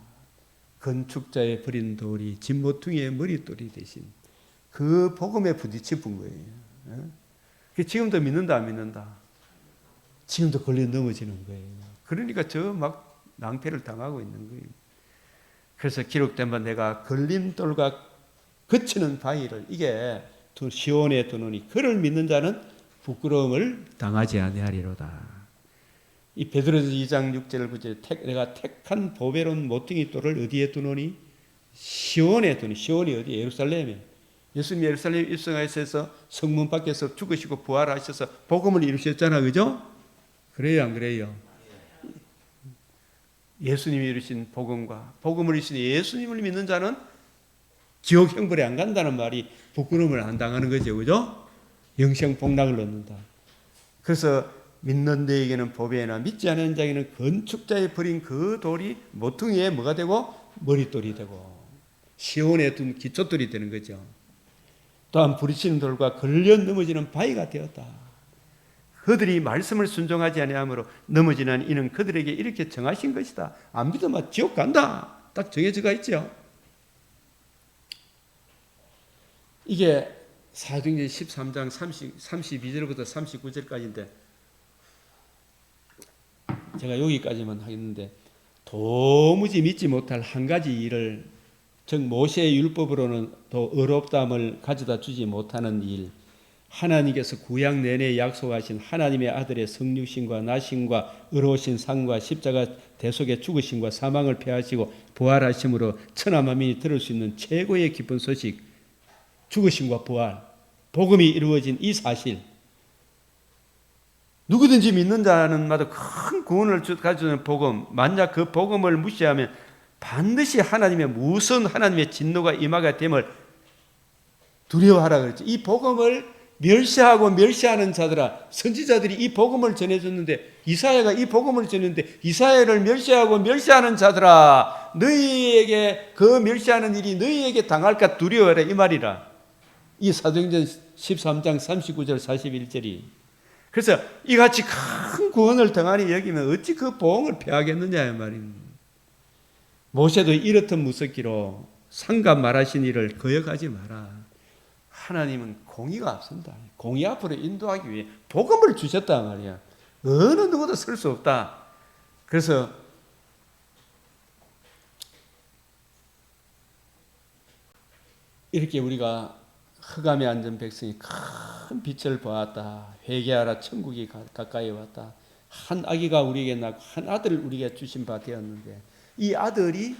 건축자의 버린 돌이 진모퉁이의 머릿돌이 대신 그 복음에 부딪혀 본 거예요. 지금도 믿는다 안 믿는다? 지금도 걸려 넘어지는 거예요. 그러니까 저 막 낭패를 당하고 있는 거예요. 그래서 기록된 바 내가 걸림돌과 거치는 바위를 이게 시온에 두노니 그를 믿는 자는 부끄러움을 당하지 아니하리로다. 이 베드로서 2장 6절 9절 내가 택한 보배로운 모퉁이 돌을 어디에 두노니 시온에 두니. 시온이 어디? 예루살렘에. 예수님이 예루살렘에 입성하셔서 성문 밖에서 죽으시고 부활하셔서 복음을 이루셨잖아. 그죠? 그래요 안 그래요? 예수님이 이루신 복음과 복음을 이루신 예수님을 믿는 자는 지옥 형벌에 안 간다는 말이 부끄러움을 안 당하는 거죠. 그죠? 영생 복락을 얻는다. 그래서 믿는 자에게는 보배나 믿지 않는 자에게는 건축자의 버린 그 돌이 모퉁이에 뭐가 되고 머릿돌이 되고 시온에 둔 기초돌이 되는 거죠. 또한 부딪히는 돌과 걸려 넘어지는 바위가 되었다. 그들이 말씀을 순종하지 아니하므로 넘어지는 이는 그들에게 이렇게 정하신 것이다. 안 믿으면 지옥 간다. 딱 정해져가 있죠. 이게 사도행전 13장 32절부터 39절까지인데 제가 여기까지만 하겠는데 도무지 믿지 못할 한 가지 일을 즉 모세의 율법으로는 더 어렵다함을 가져다 주지 못하는 일, 하나님께서 구약 내내 약속하신 하나님의 아들의 성육신과 나심과 의로우신 상과 십자가 대속의 죽으심과 사망을 패하시고 부활하심으로 천하 만민이 들을 수 있는 최고의 기쁜 소식, 죽으심과 부활, 복음이 이루어진 이 사실, 누구든지 믿는 자는마다 큰 구원을 가져주는 복음, 만약 그 복음을 무시하면 반드시 무서운 하나님의 진노가 임하게 됨을 두려워하라 그랬죠. 이 복음을 멸시하는 자들아, 선지자들이 이 복음을 전해줬는데 이사야가 이 복음을 전했는데 이사야를 멸시하는 자들아, 너희에게 그 멸시하는 일이 너희에게 당할까 두려워하라 이 말이라. 이 사도행전 13장 39절 41절이 그래서 이같이 큰 구원을 등한히 여기면 어찌 그 보응을 패하겠느냐 말입니다. 모세도 이렇듯 무섭기로 상관 말하신 일을 거역하지 마라. 하나님은 공의가 앞선다. 공의 앞으로 인도하기 위해 복음을 주셨단 말이야. 어느 누구도 설 수 없다. 그래서 이렇게 우리가 흑암에 앉은 백성이 큰 빛을 보았다. 회개하라, 천국이 가까이 왔다. 한 아기가 우리에게 낳고 한 아들을 우리에게 주신 바 되었는데 이 아들이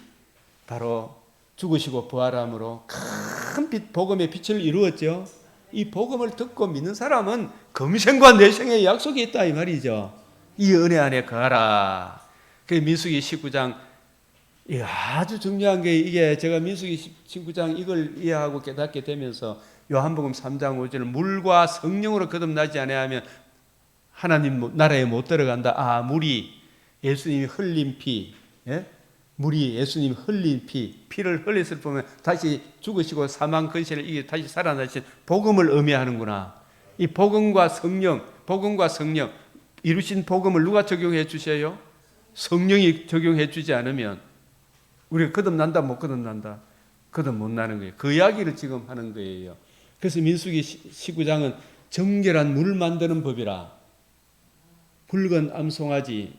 바로 죽으시고 부활함으로 큰 빛, 복음의 빛을 이루었죠. 이 복음을 듣고 믿는 사람은 금생과 내생의 약속이 있다 이 말이죠. 이 은혜 안에 거하라. 그 민수기 19장 아주 중요한 게 이게 제가 민수기 19장 이걸 이해하고 깨닫게 되면서 요한복음 3장 5절 물과 성령으로 거듭나지 아니하면 하나님 나라에 못 들어간다. 물이 예수님이 흘린 피, 물이 예수님이 흘린 피를 흘렸을 보면 다시 죽으시고 사망 근세를 이겨 다시 살아나신 복음을 의미하는구나. 이 복음과 성령 이루신 복음을 누가 적용해 주셔요? 성령이 적용해 주지 않으면 우리가 거듭난다 못 거듭난다? 거듭 못 나는 거예요. 그 이야기를 지금 하는 거예요. 그래서 민수기 19장은 정결한 물 만드는 법이라. 붉은 암송아지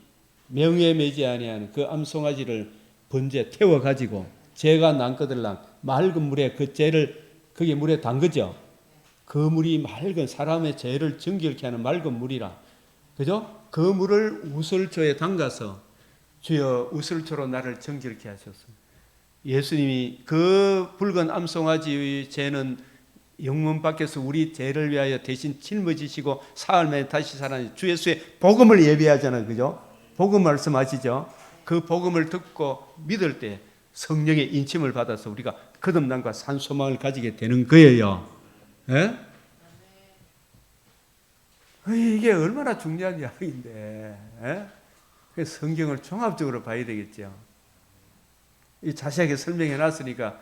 명예에 매지 아니하는 그 암송아지를 번제 태워 가지고 재가 난거들랑 맑은 물에 그 재를 거기 물에 담그죠. 그 물이 맑은 사람의 죄를 정결케 하는 맑은 물이라. 그죠? 그 물을 우슬초에 담가서 주여 우슬초로 나를 정결케 하소서. 예수님이 그 붉은 암송아지의 죄는 영문 밖에서 우리 죄를 위하여 대신 짊어지시고 사흘 만에 다시 살아나신 주 예수의 복음을 예배하잖아요. 그죠? 복음 말씀하시죠? 그 복음을 듣고 믿을 때 성령의 인침을 받아서 우리가 거듭남과 산소망을 가지게 되는 거예요. 예? 이게 얼마나 중요한 이야기인데, 예? 그래서 성경을 종합적으로 봐야 되겠죠. 이 자세하게 설명해 놨으니까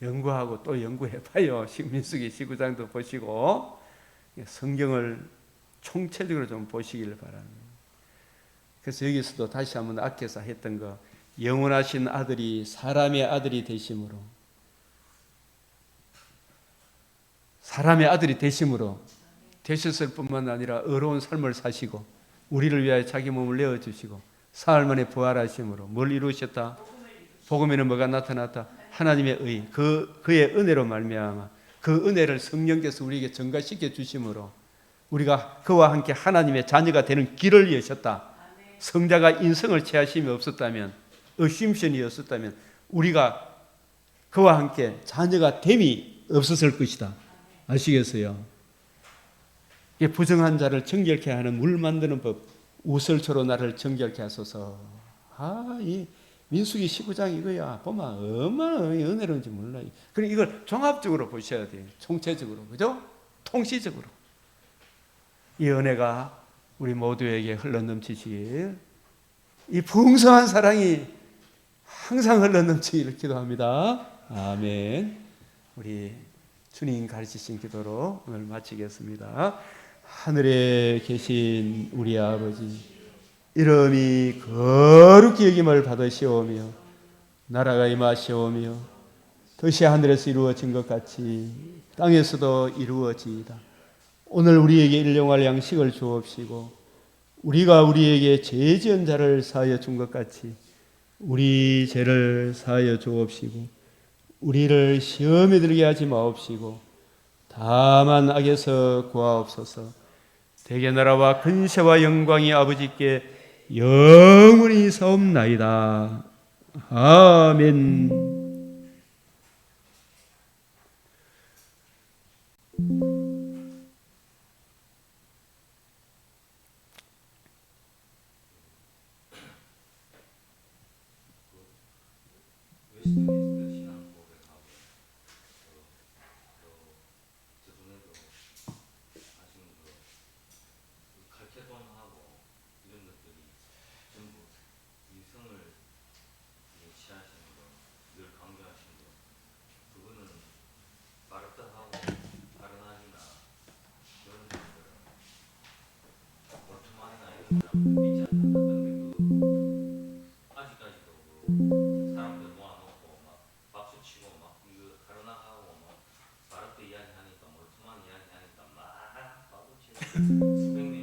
연구하고 또 연구해 봐요. 민수기 19장도 보시고 성경을 총체적으로 좀 보시기를 바랍니다. 그래서 여기서도 다시 한번 앞에서 했던 거 영원하신 아들이 사람의 아들이 되심으로 되셨을 뿐만 아니라 의로운 삶을 사시고 우리를 위하여 자기 몸을 내어주시고 사흘 만에 부활하심으로 뭘 이루셨다? 복음에는 뭐가 나타났다? 하나님의 의, 그의 은혜로 말미암아 그 은혜를 성령께서 우리에게 증가시켜 주심으로 우리가 그와 함께 하나님의 자녀가 되는 길을 여셨다. 성자가 인성을 취하심이 없었다면, 의심션이었었다면 우리가 그와 함께 자녀가 됨이 없었을 것이다. 아시겠어요? 부정한 자를 정결케 하는 물 만드는 법, 우설초로 나를 정결케 하소서. 이 민수기 19장 이거야. 보면 얼마나 은혜로운지 몰라요. 그러니까 이걸 종합적으로 보셔야 돼요. 총체적으로. 그죠? 통시적으로. 이 은혜가 우리 모두에게 흘러넘치시길, 이 풍성한 사랑이 항상 흘러넘치기를 기도합니다. 아멘. 우리 주님 가르치신 기도로 오늘 마치겠습니다. 하늘에 계신 우리 아버지, 이름이 거룩히 여김을 받으시오며 나라가 임하시오며 뜻이 하늘에서 이루어진 것 같이 땅에서도 이루어지이다. 오늘 우리에게 일용할 양식을 주옵시고 우리가 우리에게 죄 지은 자를 사하여 준 것 같이 우리 죄를 사하여 주옵시고 우리를 시험에 들게 하지 마옵시고 다만 악에서 구하옵소서. 대개 나라와 근세와 영광이 아버지께 영원히 사옵나이다. 아멘. 전부 이성을 취하시는 거 늘 있지 않나. 근데 아직까지도 사람들 모아놓고 막 박수 치고 막 이거 가로나가고 막 바르트 이야기하니까 몰트만 이야기하니까 막 박수 치고 수백